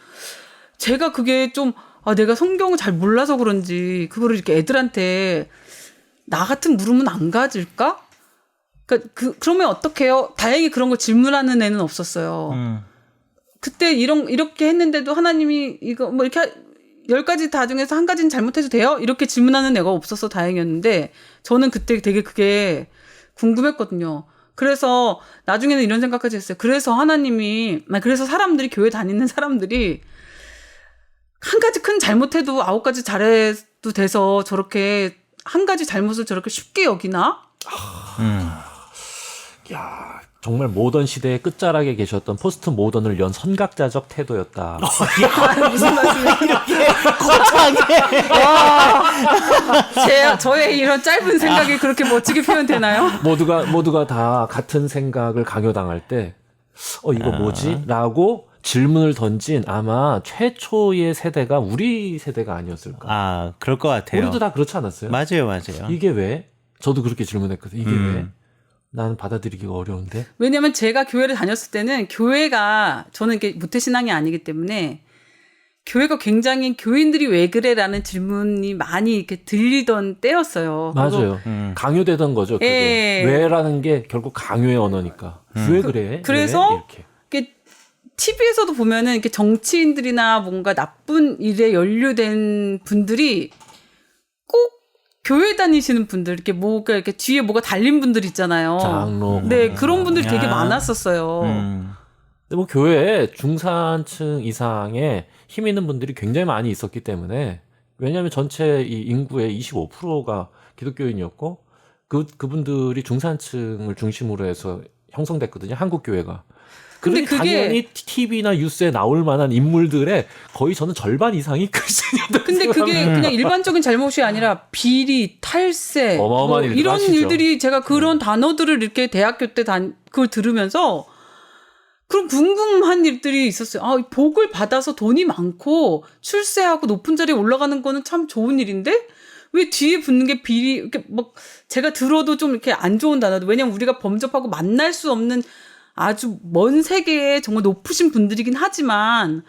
제가 그게 좀 내가 성경을 잘 몰라서 그런지 그거를 이렇게 애들한테 나 같은 물으면 안 가질까? 그러면 어떡해요? 다행히 그런 거 질문하는 애는 없었어요. 그때 이렇게 했는데도 하나님이 이거 뭐 이렇게 10가지 다 중에서 한 가지는 잘못해도 돼요? 이렇게 질문하는 애가 없어서 다행이었는데 저는 그때 되게 그게 궁금했거든요. 그래서 나중에는 이런 생각까지 했어요. 그래서 그래서 사람들이 교회 다니는 사람들이 한 가지 큰 잘못해도 9가지 잘해도 돼서 저렇게 한 가지 잘못을 저렇게 쉽게 여기나? 야, 정말 모던 시대의 끝자락에 계셨던 포스트 모던을 연 선각자적 태도였다. 무슨 말씀이에요? 저의 이런 짧은 생각이 그렇게 멋지게 표현되나요? 모두가 다 같은 생각을 강요당할 때 이거 뭐지? 라고 질문을 던진 아마 최초의 세대가 우리 세대가 아니었을까. 그럴 것 같아요. 우리도 다 그렇지 않았어요? 맞아요. 이게 왜? 저도 그렇게 질문했거든요. 이게 왜? 나는 받아들이기가 어려운데. 왜냐면 제가 교회를 다녔을 때는 교회가 저는 이게 모태신앙이 아니기 때문에 교회가 굉장히 교인들이 왜 그래라는 질문이 많이 이렇게 들리던 때였어요. 맞아요. 강요되던 거죠. 그게. 예. 왜라는 게 결국 강요의 언어니까. 왜 그래? 그래서 왜? 이렇게. TV에서도 보면은 이렇게 정치인들이나 뭔가 나쁜 일에 연루된 분들이 꼭 교회 다니시는 분들 이렇게 뒤에 뭐가 달린 분들 있잖아요. 장로. 네, 그런 분들이 되게 많았었어요. 근데 뭐 교회에 중산층 이상의 힘 있는 분들이 굉장히 많이 있었기 때문에 왜냐하면 전체 이 인구의 25%가 기독교인이었고 그분들이 중산층을 중심으로 해서 형성됐거든요. 한국 교회가. 근데 그러니 당연히 TV나 뉴스에 나올 만한 인물들의 거의 저는 절반 이상이 크리스천이었다. 근데 그게 그냥 일반적인 잘못이 아니라 비리, 탈세, 어마어마한 일들 이런 하시죠. 일들이 제가 그런 단어들을 이렇게 대학교 때 그걸 들으면서 그런 궁금한 일들이 있었어요. 복을 받아서 돈이 많고 출세하고 높은 자리에 올라가는 거는 참 좋은 일인데 왜 뒤에 붙는 게 비리, 이렇게 막 제가 들어도 좀 이렇게 안 좋은 단어도 왜냐면 우리가 범접하고 만날 수 없는 아주 먼 세계에 정말 높으신 분들이긴 하지만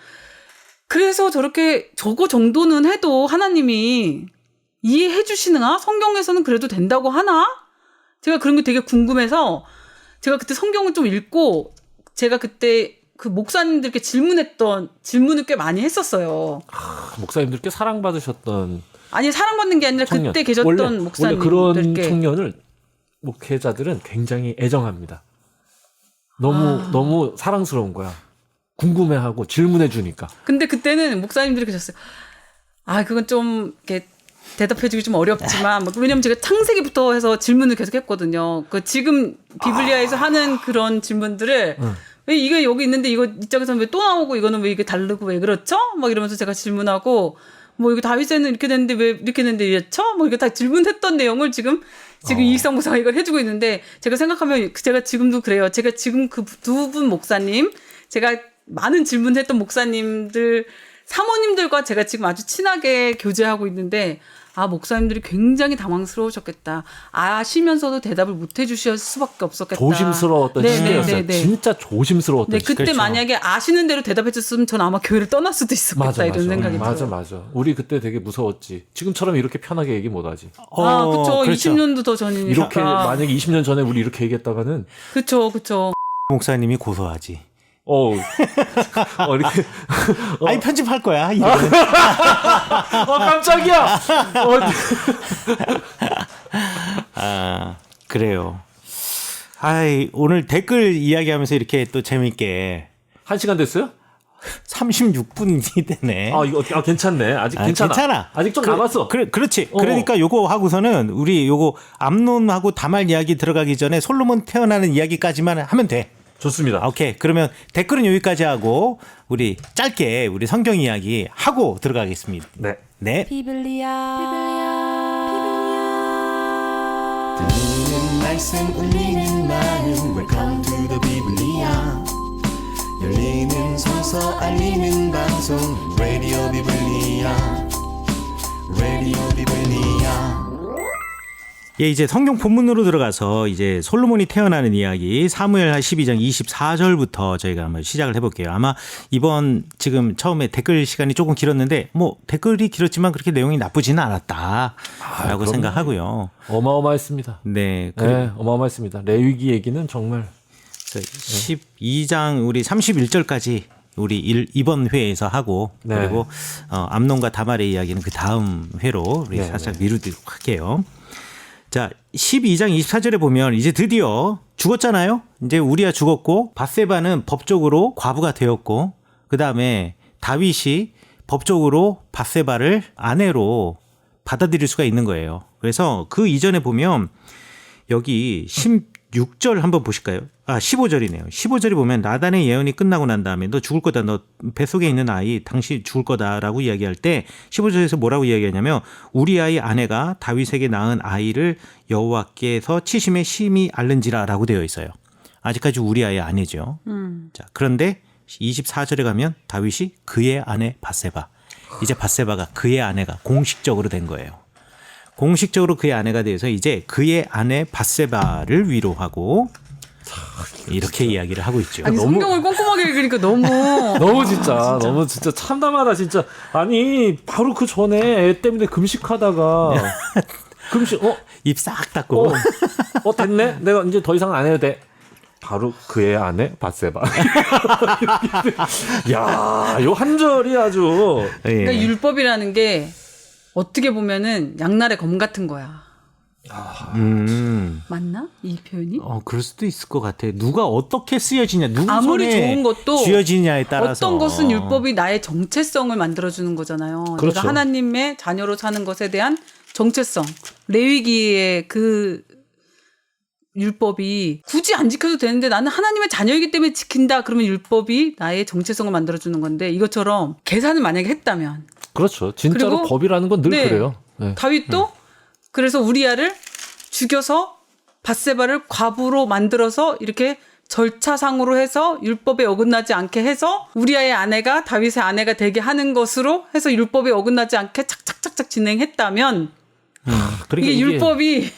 그래서 저렇게 저거 정도는 해도 하나님이 이해해 주시나? 성경에서는 그래도 된다고 하나? 제가 그런 게 되게 궁금해서 제가 그때 성경을 좀 읽고 제가 그때 그 목사님들께 질문을 꽤 많이 했었어요. 목사님들께 사랑받으셨던 아니 사랑받는 게 아니라 청년. 그때 계셨던 목사님들께 원래 그런 청년을 목회자들은 굉장히 애정합니다. 너무 사랑스러운 거야. 궁금해하고 질문해 주니까. 근데 그때는 목사님들이 계셨어요. 그건 좀 이렇게 대답해주기 좀 어렵지만 왜냐면 제가 창세기부터 해서 질문을 계속 했거든요. 그 지금 비블리아에서 하는 그런 질문들을 왜 이게 여기 있는데 이거 이쪽에서는 왜 또 나오고 이거는 왜 이게 다르고 왜 그렇죠? 막 이러면서 제가 질문하고 뭐 이거 다윗에는 이렇게 됐는데 왜 이렇게 됐는데 이랬죠? 뭐 이렇게 다 질문했던 내용을 지금 이익성 목사가 이걸 해주고 있는데 제가 생각하면 제가 지금도 그래요. 제가 지금 그 두 분 목사님 제가 많은 질문했던 목사님들 사모님들과 제가 지금 아주 친하게 교제하고 있는데 목사님들이 굉장히 당황스러우셨겠다. 아시면서도 대답을 못 해주실 수밖에 없었겠다. 조심스러웠던 시기였어요. 진짜 조심스러웠던 시기. 그때 만약에 아시는 대로 대답해줬으면 전 아마 교회를 떠날 수도 있었겠다. 이런 생각이 들어요. 맞아. 우리 그때 되게 무서웠지. 지금처럼 이렇게 편하게 얘기 못하지. 그렇죠. 20년도 더 전이니까. 이렇게 만약에 20년 전에 우리 이렇게 얘기했다가는. 그렇죠. 목사님이 고소하지. 이렇게. 아니, 편집할 거야. 깜짝이야! 그래요. 오늘 댓글 이야기하면서 이렇게 또 재밌게. 1시간 됐어요? 36분이 되네. 이거 괜찮네. 아직 괜찮아. 아직 좀 남았어. 그렇지. 그러니까 요거 하고서는 우리 요거 암론하고 다말 이야기 들어가기 전에 솔로몬 태어나는 이야기까지만 하면 돼. 좋습니다. 오케이. 그러면 댓글은 여기까지 하고 우리 짧게 우리 성경 이야기 하고 들어가겠습니다. 네. 비블리아 들리는 말씀 울리는 마음 Welcome to the 비블리아 열리는 서서 알리는 방송 Radio 비블리아 Radio 비블리아 예, 이제 성경 본문으로 들어가서 이제 솔로몬이 태어나는 이야기 사무엘하 12장 24절부터 저희가 한번 시작을 해볼게요. 아마 이번 지금 처음에 댓글 시간이 조금 길었는데 뭐 댓글이 길었지만 그렇게 내용이 나쁘지는 않았다라고 생각하고요. 어마어마했습니다. 네, 어마어마했습니다. 레위기 얘기는 정말 12장 우리 31절까지 우리 이번 회에서 하고 그리고 암논과 다말의 이야기는 그 다음 회로 우리 살짝 미루도록 할게요. 자, 12장 24절에 보면 이제 드디어 죽었잖아요. 이제 우리야 죽었고 밧세바는 법적으로 과부가 되었고 그다음에 다윗이 법적으로 밧세바를 아내로 받아들일 수가 있는 거예요. 그래서 그 이전에 보면 여기 16절 한번 보실까요? 15절이네요. 15절에 보면 나단의 예언이 끝나고 난 다음에 너 죽을 거다. 너 뱃속에 있는 아이 당신 죽을 거다라고 이야기할 때 15절에서 뭐라고 이야기하냐면 우리아의 아내가 다윗에게 낳은 아이를 여호와께서 치심에 심히 앓는지라라고 되어 있어요. 아직까지 우리아의 아내죠. 자, 그런데 24절에 가면 다윗이 그의 아내 밧세바. 이제 밧세바가 그의 아내가 공식적으로 된 거예요. 공식적으로 그의 아내가 돼서 이제 그의 아내 밧세바를 위로하고 이렇게 이야기를 하고 있죠. 아니 성경을 꼼꼼하게 읽으니까 너무 진짜 참담하다 진짜. 아니 바로 그 전에 애 때문에 금식하다가 입 싹 닫고 됐네. 내가 이제 더 이상 안 해도 돼. 바로 그의 아내 밧세바. 야, 요 한 절이 아주. 그러니까 율법이라는 게 어떻게 보면은 양날의 검 같은 거야. 맞나? 이 표현이? 그럴 수도 있을 것 같아. 누가 어떻게 쓰여지냐, 누구 아무리 손에 좋은 것도 쥐어지냐에 따라서 어떤 것은 율법이 나의 정체성을 만들어주는 거잖아요. 그렇죠. 내가 하나님의 자녀로 사는 것에 대한 정체성. 레위기의 그 율법이 굳이 안 지켜도 되는데 나는 하나님의 자녀이기 때문에 지킨다. 그러면 율법이 나의 정체성을 만들어주는 건데 이것처럼 계산을 만약에 했다면 그렇죠. 진짜로 법이라는 건 늘 그래요. 네. 다윗도 그래서 우리아를 죽여서 밧세바를 과부로 만들어서 이렇게 절차상으로 해서 율법에 어긋나지 않게 해서 우리아의 아내가 다윗의 아내가 되게 하는 것으로 해서 율법에 어긋나지 않게 착착착착 진행했다면 이게 율법이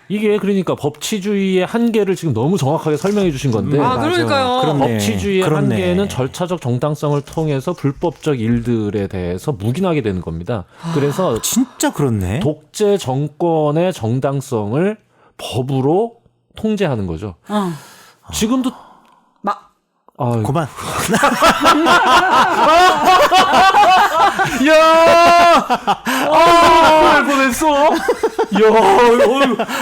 이게 그러니까 법치주의의 한계를 지금 너무 정확하게 설명해 주신 건데. 그러니까요. 법치주의의 한계는 절차적 정당성을 통해서 불법적 일들에 대해서 묵인하게 되는 겁니다. 그래서 진짜 그렇네. 독재 정권의 정당성을 법으로 통제하는 거죠. 지금도 막 아, 그만. 야! 아, 뻔했어. 야,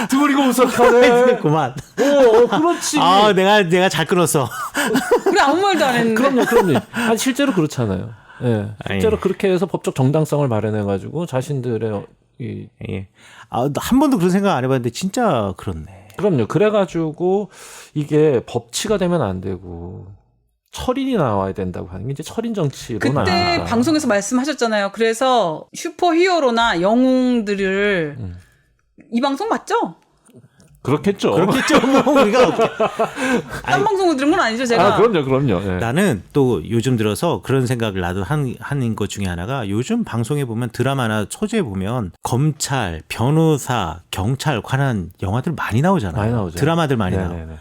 드물이가 오싹하네. 그만. 그렇지. 아, 내가 잘 끊었어. 그래 아무 말도 안 했는데. 그럼요. 아니, 실제로 그렇잖아요. 예. 실제로 아니. 그렇게 해서 법적 정당성을 마련해가지고 자신들의 예. 아, 한 번도 그런 생각 안 해봤는데 진짜 그렇네. 그럼요. 그래가지고 이게 법치가 되면 안 되고 철인이 나와야 된다고 하는 게 이제 철인 정치로 그때 나간다. 방송에서 말씀하셨잖아요. 그래서 슈퍼히어로나 영웅들을 이 방송 맞죠? 그렇겠죠. 그렇겠죠. 뭐 우리가 딴 방송을 들은 건 아니죠, 제가. 아, 그럼요. 예. 나는 또 요즘 들어서 그런 생각을 나도 하는 것 중에 하나가 요즘 방송에 보면 드라마나 소재에 보면 검찰, 변호사, 경찰 관한 영화들 많이 나오잖아요. 많이 나오죠. 드라마들 많이 나오고. 네네네.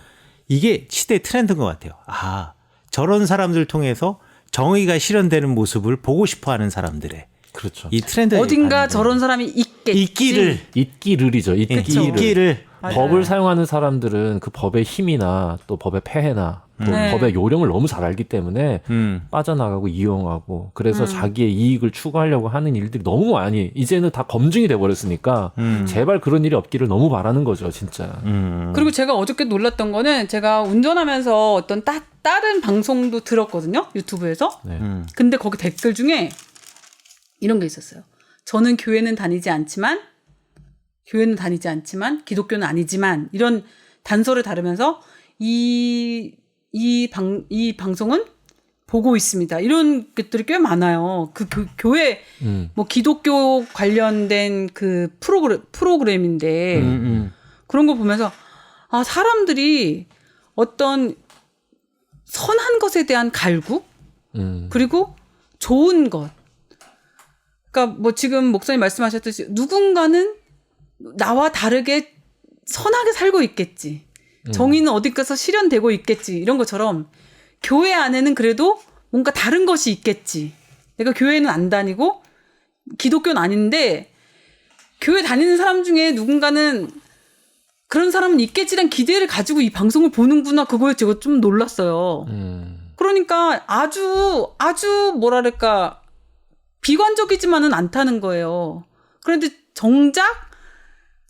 이게 시대의 트렌드인 것 같아요. 아, 저런 사람들 통해서 정의가 실현되는 모습을 보고 싶어하는 사람들의 그렇죠. 이 트렌드 어딘가 저런 사람이 있겠지. 있기를 있기를. 맞아요. 법을 사용하는 사람들은 그 법의 힘이나 또 법의 폐해나 또 네. 법의 요령을 너무 잘 알기 때문에 음. 빠져나가고 이용하고 그래서 자기의 이익을 추구하려고 하는 일들이 너무 많이 이제는 다 검증이 돼버렸으니까 제발 그런 일이 없기를 너무 바라는 거죠, 진짜. 그리고 제가 어저께 놀랐던 거는 제가 운전하면서 어떤 다른 방송도 들었거든요. 유튜브에서. 네. 근데 거기 댓글 중에 이런 게 있었어요. 저는 교회는 다니지 않지만 기독교는 아니지만 이런 단서를 다루면서 이 방송은 보고 있습니다. 이런 것들이 꽤 많아요. 그 교회 뭐 기독교 관련된 그 프로그램인데 그런 거 보면서 아 사람들이 어떤 선한 것에 대한 갈구 그리고 좋은 것 그러니까 뭐 지금 목사님 말씀하셨듯이 누군가는 나와 다르게 선하게 살고 있겠지. 정의는 어디 가서 실현되고 있겠지. 이런 것처럼 교회 안에는 그래도 뭔가 다른 것이 있겠지. 내가 교회는 안 다니고 기독교는 아닌데 교회 다니는 사람 중에 누군가는 그런 사람은 있겠지란 기대를 가지고 이 방송을 보는구나. 그거에 제가 좀 놀랐어요. 그러니까 아주 뭐랄까 비관적이지만은 않다는 거예요. 그런데 정작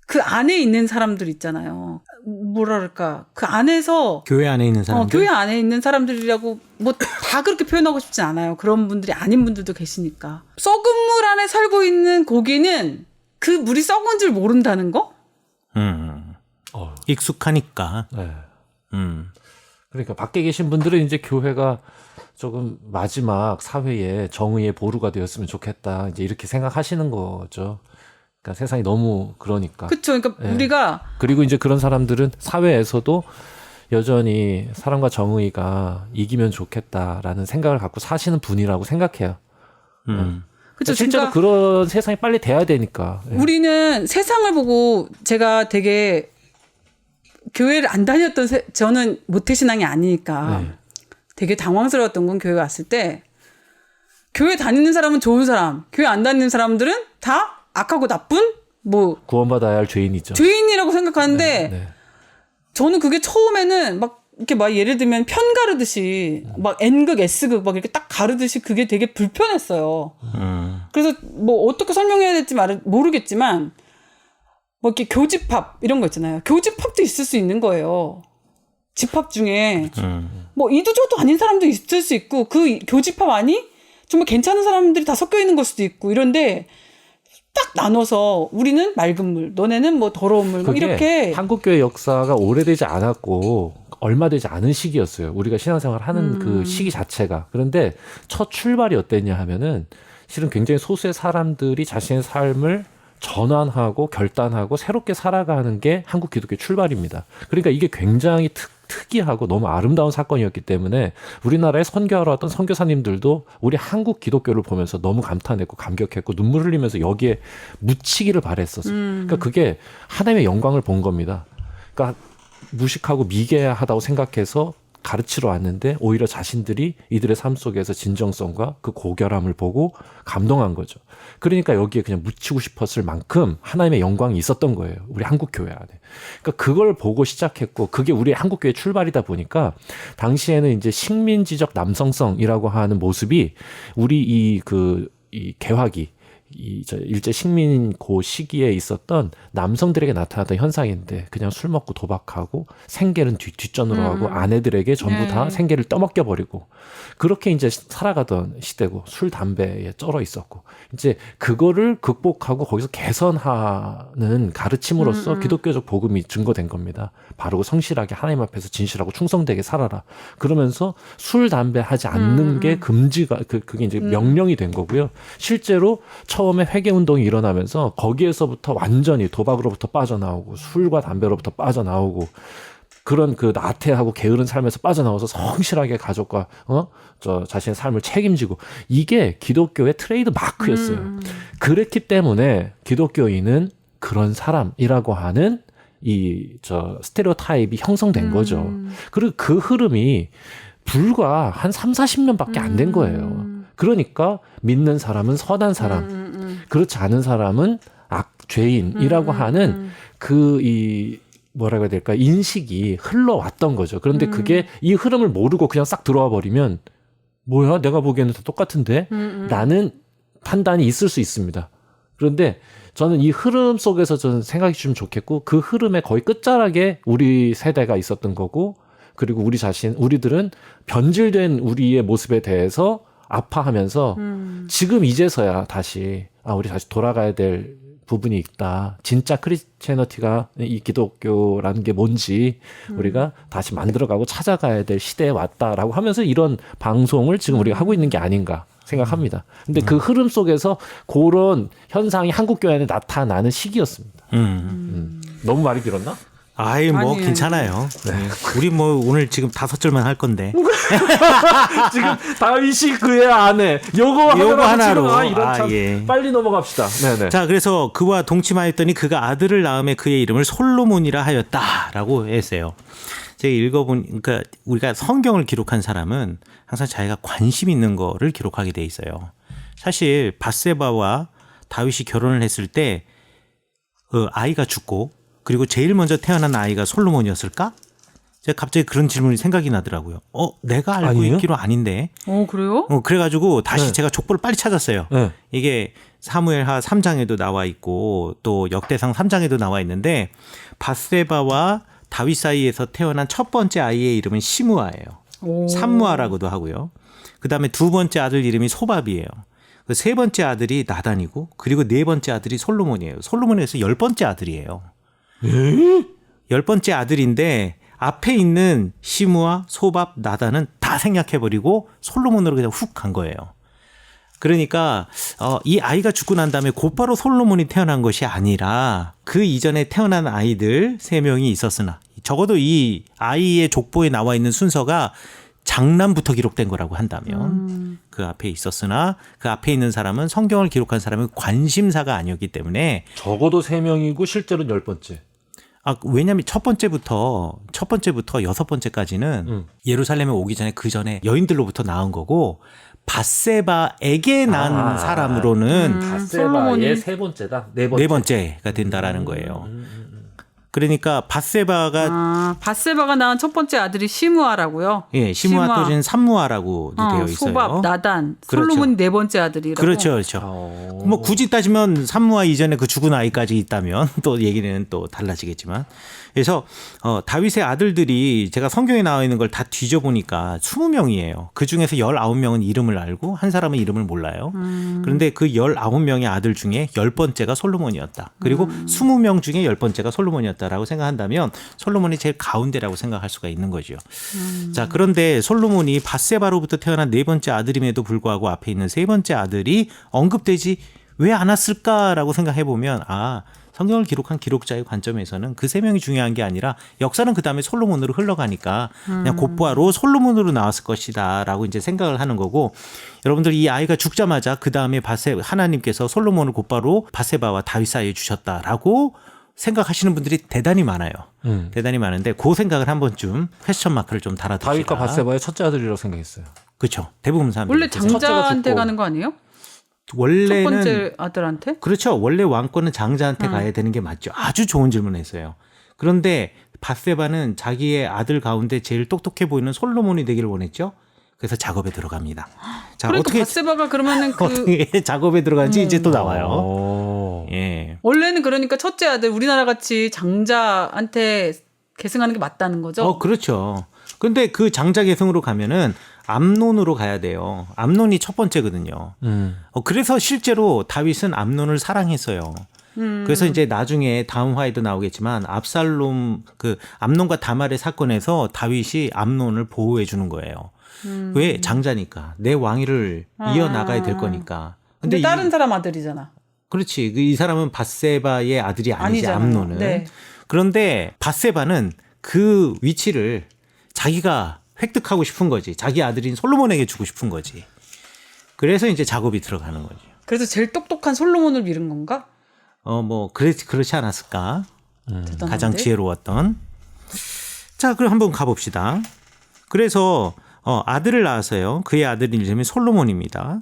그 안에 있는 사람들 있잖아요. 뭐랄까 그 안에서 교회 안에 있는 사람들. 교회 안에 있는 사람들이라고 뭐 다 그렇게 표현하고 싶지 않아요. 그런 분들이 아닌 분들도 계시니까. 썩은 물 안에 살고 있는 고기는 그 물이 썩은 줄 모른다는 거? 익숙하니까. 네. 그러니까 밖에 계신 분들은 이제 교회가 조금 마지막 사회에 정의의 보루가 되었으면 좋겠다. 이제 이렇게 생각하시는 거죠. 그러니까 세상이 너무 그러니까. 그렇죠. 그러니까 우리가 그리고 이제 그런 사람들은 사회에서도 여전히 사랑과 정의가 이기면 좋겠다라는 생각을 갖고 사시는 분이라고 생각해요. 그렇죠. 실제로 그러니까 그런 세상이 빨리 돼야 되니까. 예. 우리는 세상을 보고 제가 되게 교회를 안 다녔던 저는 모태신앙이 아니니까 네. 되게 당황스러웠던 건 교회 왔을 때 교회 다니는 사람은 좋은 사람, 교회 안 다니는 사람들은 다 악하고 나쁜 뭐 구원받아야 할 죄인이죠. 죄인이라고 생각하는데 네. 저는 그게 처음에는 막 이렇게 막 예를 들면 편 가르듯이 막 N극, S극 막 이렇게 딱 가르듯이 그게 되게 불편했어요. 그래서 뭐 어떻게 설명해야 될지 모르겠지만 뭐 이렇게 교집합 이런 거 있잖아요. 교집합도 있을 수 있는 거예요. 집합 중에 뭐 이도저도 아닌 사람도 있을 수 있고 그 교집합 안이 정말 괜찮은 사람들이 다 섞여 있는 걸 수도 있고 이런데 딱 나눠서 우리는 맑은 물, 너네는 뭐 더러운 물, 뭐 이렇게 한국교회 역사가 오래되지 않았고 얼마 되지 않은 시기였어요. 우리가 신앙생활 하는 그 시기 자체가. 그런데 첫 출발이 어땠냐 하면은 실은 굉장히 소수의 사람들이 자신의 삶을 전환하고 결단하고 새롭게 살아가는 게 한국 기독교의 출발입니다. 그러니까 이게 굉장히 특이하고 너무 아름다운 사건이었기 때문에 우리나라에 선교하러 왔던 선교사님들도 우리 한국 기독교를 보면서 너무 감탄했고 감격했고 눈물 흘리면서 여기에 묻히기를 바랬었어요. 그러니까 그게 하나님의 영광을 본 겁니다. 그러니까 무식하고 미개하다고 생각해서 가르치러 왔는데 오히려 자신들이 이들의 삶 속에서 진정성과 그 고결함을 보고 감동한 거죠. 그러니까 여기에 그냥 묻히고 싶었을 만큼 하나님의 영광이 있었던 거예요. 우리 한국교회 안에. 그러니까 그걸 보고 시작했고 그게 우리 한국교회 출발이다 보니까 당시에는 이제 식민지적 남성성이라고 하는 모습이 우리 이 개화기 일제 식민 고 시기에 있었던 남성들에게 나타났던 현상인데 그냥 술 먹고 도박하고 생계는 뒷전으로 하고 아내들에게 전부 다 생계를 떠먹여 버리고 그렇게 이제 살아가던 시대고 술 담배에 쩔어 있었고 이제 그거를 극복하고 거기서 개선하는 가르침으로써 기독교적 복음이 증거된 겁니다. 바르고 성실하게 하나님 앞에서 진실하고 충성되게 살아라. 그러면서 술 담배 하지 않는 게 금지가 그게 이제 명령이 된 거고요. 실제로 처음에 회개 운동이 일어나면서 거기에서부터 완전히 도박으로부터 빠져나오고 술과 담배로부터 빠져나오고 그런 그 나태하고 게으른 삶에서 빠져나와서 성실하게 가족과 자신의 삶을 책임지고 이게 기독교의 트레이드 마크였어요. 그랬기 때문에 기독교인은 그런 사람이라고 하는 스테레오타입이 형성된 거죠. 그리고 그 흐름이 불과 한 30-40년밖에 안 된 거예요. 그러니까 믿는 사람은 선한 사람, 그렇지 않은 사람은 죄인이라고 하는 뭐라고 해야 될까? 인식이 흘러왔던 거죠. 그런데 그게 이 흐름을 모르고 그냥 싹 들어와 버리면 뭐야? 내가 보기에는 다 똑같은데? 라는 판단이 있을 수 있습니다. 그런데 저는 이 흐름 속에서 저는 생각이 좀 좋겠고 그 흐름의 거의 끝자락에 우리 세대가 있었던 거고 그리고 우리들은 변질된 우리의 모습에 대해서 아파하면서 지금 이제서야 우리 다시 돌아가야 될 부분이 있다. 진짜 크리스채너티가 이 기독교라는 게 뭔지 우리가 다시 만들어가고 찾아가야 될 시대에 왔다라고 하면서 이런 방송을 지금 우리가 하고 있는 게 아닌가 생각합니다. 근데 그 흐름 속에서 그런 현상이 한국교회 안에 나타나는 시기였습니다. 너무 말이 길었나? 아니, 괜찮아요. 네. 우리 오늘 지금 5줄만 할 건데. 지금 다윗이 그의 아내 요거 하나로 빨리 넘어갑시다. 네네. 자, 그래서 그와 동침하였더니 그가 아들을 낳음에 그의 이름을 솔로몬이라 하였다라고 했어요. 제가 그러니까 우리가 성경을 기록한 사람은 항상 자기가 관심 있는 거를 기록하게 돼 있어요. 사실 밧세바와 다윗이 결혼을 했을 때 아이가 죽고 그리고 제일 먼저 태어난 아이가 솔로몬이었을까? 제가 갑자기 그런 질문이 생각이 나더라고요. 내가 알고 아니에요? 있기로 아닌데. 그래요? 그래가지고 다시 제가 족보를 빨리 찾았어요. 네. 이게 사무엘하 3장에도 나와 있고 또 역대상 3장에도 나와 있는데 밧세바와 다윗 사이에서 태어난 첫 번째 아이의 이름은 시므아예요. 삼무아라고도 하고요. 그 다음에 두 번째 아들 이름이 소밥이에요. 그 세 번째 아들이 나단이고 그리고 네 번째 아들이 솔로몬이에요. 솔로몬에서 10번째 아들이에요. 10번째 아들인데 앞에 있는 시므아, 소밥, 나단은 다 생략해버리고 솔로몬으로 그냥 훅 간 거예요. 그러니까 이 아이가 죽고 난 다음에 곧바로 솔로몬이 태어난 것이 아니라 그 이전에 태어난 아이들 3명이 있었으나 적어도 이 아이의 족보에 나와 있는 순서가 장남부터 기록된 거라고 한다면 그 앞에 있었으나 그 앞에 있는 사람은 성경을 기록한 사람은 관심사가 아니었기 때문에 적어도 3명이고 실제로는 10번째. 왜냐하면 첫 번째부터 6번째까지는 예루살렘에 오기 전에 그 전에 여인들로부터 낳은 거고 밧세바에게 난 사람으로는 밧세바의 3번째다. 네 번째가 된다라는 거예요. 그러니까 밧세바가 낳은 첫 번째 아들이 시므아라고요. 예, 시므아 또는 삼무아라고 되어 있어요. 소밥, 나단, 그렇죠. 솔로몬이 4번째 아들이라고. 그렇죠. 뭐 굳이 따지면 삼무아 이전에 그 죽은 아이까지 있다면 또 얘기는 또 달라지겠지만. 그래서 다윗의 아들들이 제가 성경에 나와 있는 걸 다 뒤져보니까 20명이에요. 그중에서 19명은 이름을 알고 한 사람은 이름을 몰라요. 그런데 그 19명의 아들 중에 10번째가 솔로몬이었다. 그리고 20명 중에 10번째가 솔로몬이었다라고 생각한다면 솔로몬이 제일 가운데라고 생각할 수가 있는 거죠. 자, 그런데 솔로몬이 밧세바로부터 태어난 4번째 아들임에도 불구하고 앞에 있는 3번째 아들이 언급되지 왜 않았을까라고 생각해보면 성경을 기록한 기록자의 관점에서는 그 3명이 중요한 게 아니라 역사는 그 다음에 솔로몬으로 흘러가니까 그냥 곧바로 솔로몬으로 나왔을 것이다 라고 이제 생각을 하는 거고, 여러분들 이 아이가 죽자마자 그 다음에 하나님께서 솔로몬을 곧바로 밧세바와 다윗 사이에 주셨다라고 생각하시는 분들이 대단히 많아요. 대단히 많은데 그 생각을 한 번쯤 퀘스천 마크를 좀 달아둡시다. 다윗과 바세바의 첫째 아들이라고 생각했어요. 그렇죠. 대부분 사람들 원래 장자한테 가는 거 아니에요? 첫 원래는 번째 아들한테? 그렇죠. 원래 왕권은 장자한테 가야 되는 게 맞죠. 아주 좋은 질문했어요. 그런데 바세바는 자기의 아들 가운데 제일 똑똑해 보이는 솔로몬이 되기를 원했죠. 그래서 작업에 들어갑니다. 자, 그러니까 어떻게 바세바가 그러면은 그 어떻게 작업에 들어간지 이제 또 나와요. 오. 예. 원래는 그러니까 첫째 아들 우리나라 같이 장자한테 계승하는 게 맞다는 거죠? 그렇죠. 근데 그 장자 계승으로 가면은 암논으로 가야 돼요. 암논이 첫 번째거든요. 그래서 실제로 다윗은 암논을 사랑했어요. 그래서 이제 나중에 다음 화에도 나오겠지만 압살롬 그 암논과 다말의 사건에서 다윗이 암논을 보호해 주는 거예요. 왜? 장자니까 내 왕위를 이어나가야 될 거니까. 근데 다른 사람 아들이잖아. 그렇지. 이 사람은 바세바의 아들이 아니지, 아니잖아요. 암논은. 네. 그런데 바세바는 그 위치를 자기가 획득하고 싶은 거지. 자기 아들인 솔로몬에게 주고 싶은 거지. 그래서 이제 작업이 들어가는 거죠. 그래서 제일 똑똑한 솔로몬을 미룬 건가? 그렇지 않았을까? 대단한데? 가장 지혜로웠던. 자, 그럼 한번 가봅시다. 그래서 아들을 낳았어요. 그의 아들의 이름이 솔로몬입니다.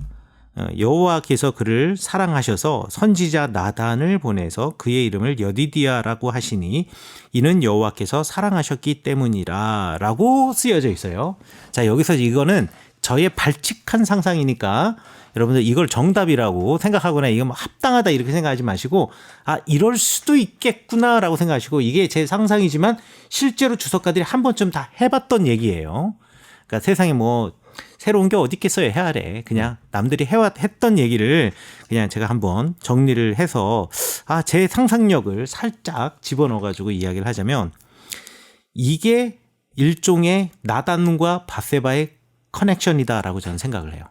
여호와께서 그를 사랑하셔서 선지자 나단을 보내서 그의 이름을 여디디아라고 하시니 이는 여호와께서 사랑하셨기 때문이라라고 쓰여져 있어요. 자, 여기서 이거는 저의 발칙한 상상이니까 여러분들 이걸 정답이라고 생각하거나 이거 뭐 합당하다 이렇게 생각하지 마시고 이럴 수도 있겠구나라고 생각하시고 이게 제 상상이지만 실제로 주석가들이 한 번쯤 다 해봤던 얘기예요. 그러니까 세상에 뭐 새로운 게 어디 있겠어요. 해아래. 그냥 남들이 했던 얘기를 그냥 제가 한번 정리를 해서 제 상상력을 살짝 집어넣어가지고 이야기를 하자면 이게 일종의 나단과 바세바의 커넥션이다라고 저는 생각을 해요.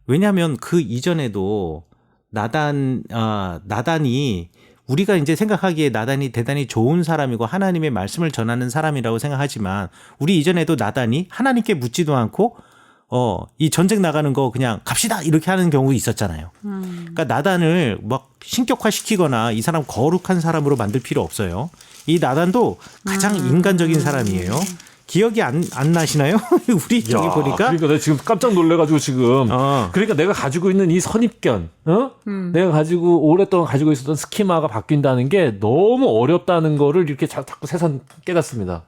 왜냐하면 그 이전에도 나단이 우리가 이제 생각하기에 나단이 대단히 좋은 사람이고 하나님의 말씀을 전하는 사람이라고 생각하지만 우리 이전에도 나단이 하나님께 묻지도 않고 이 전쟁 나가는 거 그냥 갑시다 이렇게 하는 경우 있었잖아요. 그러니까 나단을 막 신격화시키거나 이 사람 거룩한 사람으로 만들 필요 없어요. 이 나단도 가장 인간적인 사람이에요. 기억이 안 나시나요? 우리 저기 보니까. 그러니까 내가 지금 깜짝 놀래가지고 지금. 그러니까 내가 가지고 있는 이 선입견, 내가 오랫동안 가지고 있었던 스키마가 바뀐다는 게 너무 어렵다는 거를 이렇게 자꾸 새삼 깨닫습니다.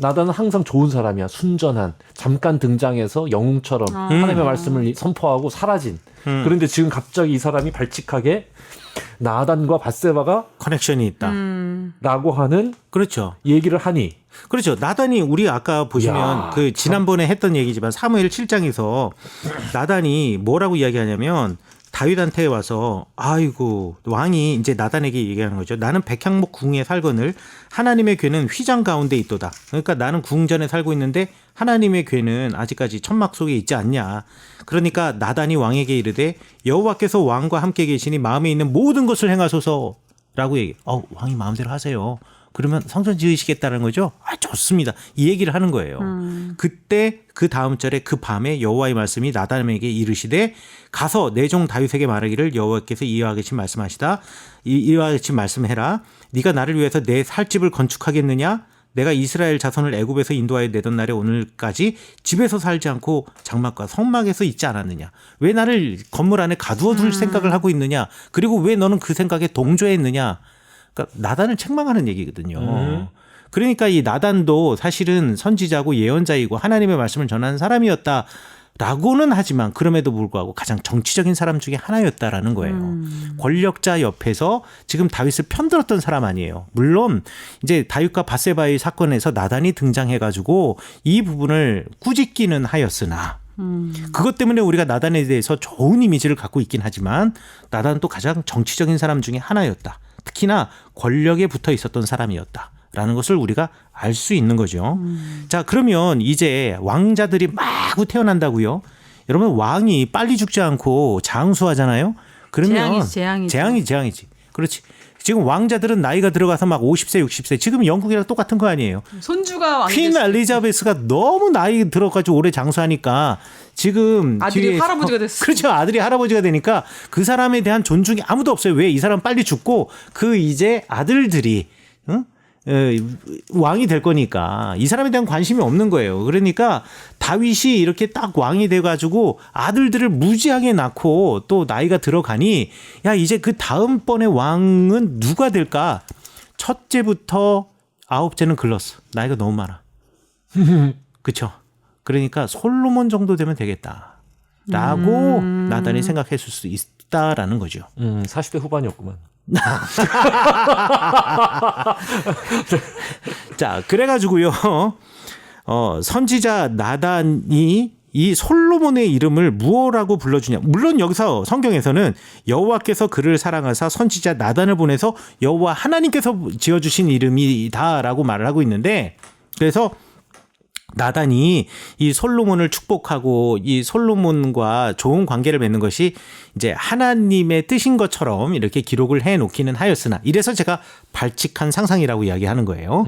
나단은 항상 좋은 사람이야. 순전한. 잠깐 등장해서 영웅처럼 하나님의 말씀을 선포하고 사라진. 그런데 지금 갑자기 이 사람이 발칙하게 나단과 바세바가 커넥션이 있다. 라고 하는 그렇죠. 얘기를 하니. 그렇죠. 나단이 우리 아까 보시면 그 지난번에 했던 얘기지만 사무엘 7장에서 나단이 뭐라고 이야기하냐면 다윗한테 와서 아이고 왕이 이제 나단에게 얘기하는 거죠. 나는 백향목 궁에 살거늘 하나님의 궤는 휘장 가운데 있도다. 그러니까 나는 궁전에 살고 있는데 하나님의 궤는 아직까지 천막 속에 있지 않냐. 그러니까 나단이 왕에게 이르되 여호와께서 왕과 함께 계시니 마음에 있는 모든 것을 행하소서라고 얘기해. 왕이 마음대로 하세요. 그러면 성전 지으시겠다는 거죠? 좋습니다. 이 얘기를 하는 거예요. 그때 그 다음 절에 그 밤에 여호와의 말씀이 나단에게 이르시되 가서 내 종 다윗에게 말하기를 여호와께서 이와 같이 말씀하시다. 이와 같이 말씀해라. 네가 나를 위해서 내 살집을 건축하겠느냐? 내가 이스라엘 자손을 애굽에서 인도하여 내던 날에 오늘까지 집에서 살지 않고 장막과 성막에서 있지 않았느냐? 왜 나를 건물 안에 가두어 둘 생각을 하고 있느냐? 그리고 왜 너는 그 생각에 동조했느냐? 그러니까 나단을 책망하는 얘기거든요. 그러니까 이 나단도 사실은 선지자고 예언자이고 하나님의 말씀을 전하는 사람이었다라고는 하지만 그럼에도 불구하고 가장 정치적인 사람 중에 하나였다라는 거예요. 권력자 옆에서 지금 다윗을 편들었던 사람 아니에요. 물론 이제 다윗과 바세바의 사건에서 나단이 등장해가지고 이 부분을 꾸짖기는 하였으나 그것 때문에 우리가 나단에 대해서 좋은 이미지를 갖고 있긴 하지만 나단은 또 가장 정치적인 사람 중에 하나였다. 특히나 권력에 붙어 있었던 사람이었다라는 것을 우리가 알 수 있는 거죠. 자, 그러면 이제 왕자들이 마구 태어난다고요. 여러분 왕이 빨리 죽지 않고 장수하잖아요. 그러면 재앙이지. 재앙이지. 그렇지. 지금 왕자들은 나이가 들어가서 막 50세, 60세. 지금 영국이랑 똑같은 거 아니에요. 손주가 왕이 퀸 엘리자베스가 너무 나이 들어가지고 오래 장수하니까 지금 아들이 뒤에 할아버지가 됐어. 그렇죠. 아들이 할아버지가 되니까 그 사람에 대한 존중이 아무도 없어요. 왜? 이 사람 빨리 죽고 그 이제 아들들이 응? 왕이 될 거니까 이 사람에 대한 관심이 없는 거예요. 그러니까 다윗이 이렇게 딱 왕이 돼가지고 아들들을 무지하게 낳고 또 나이가 들어가니 야 이제 그 다음번에 왕은 누가 될까? 첫째부터 아홉째는 글렀어. 나이가 너무 많아. 그렇죠. 그러니까 솔로몬 정도 되면 되겠다라고 나단이 생각했을 수 있다라는 거죠. 40대 후반이었구만. 자, 그래가지고요. 선지자 나단이 이 솔로몬의 이름을 무엇라고 불러주냐. 물론 여기서 성경에서는 여호와께서 그를 사랑하사 선지자 나단을 보내서 여호와 하나님께서 지어주신 이름이다라고 말을 하고 있는데 그래서 나단이 이 솔로몬을 축복하고 이 솔로몬과 좋은 관계를 맺는 것이 이제 하나님의 뜻인 것처럼 이렇게 기록을 해 놓기는 하였으나 이래서 제가 발칙한 상상이라고 이야기하는 거예요.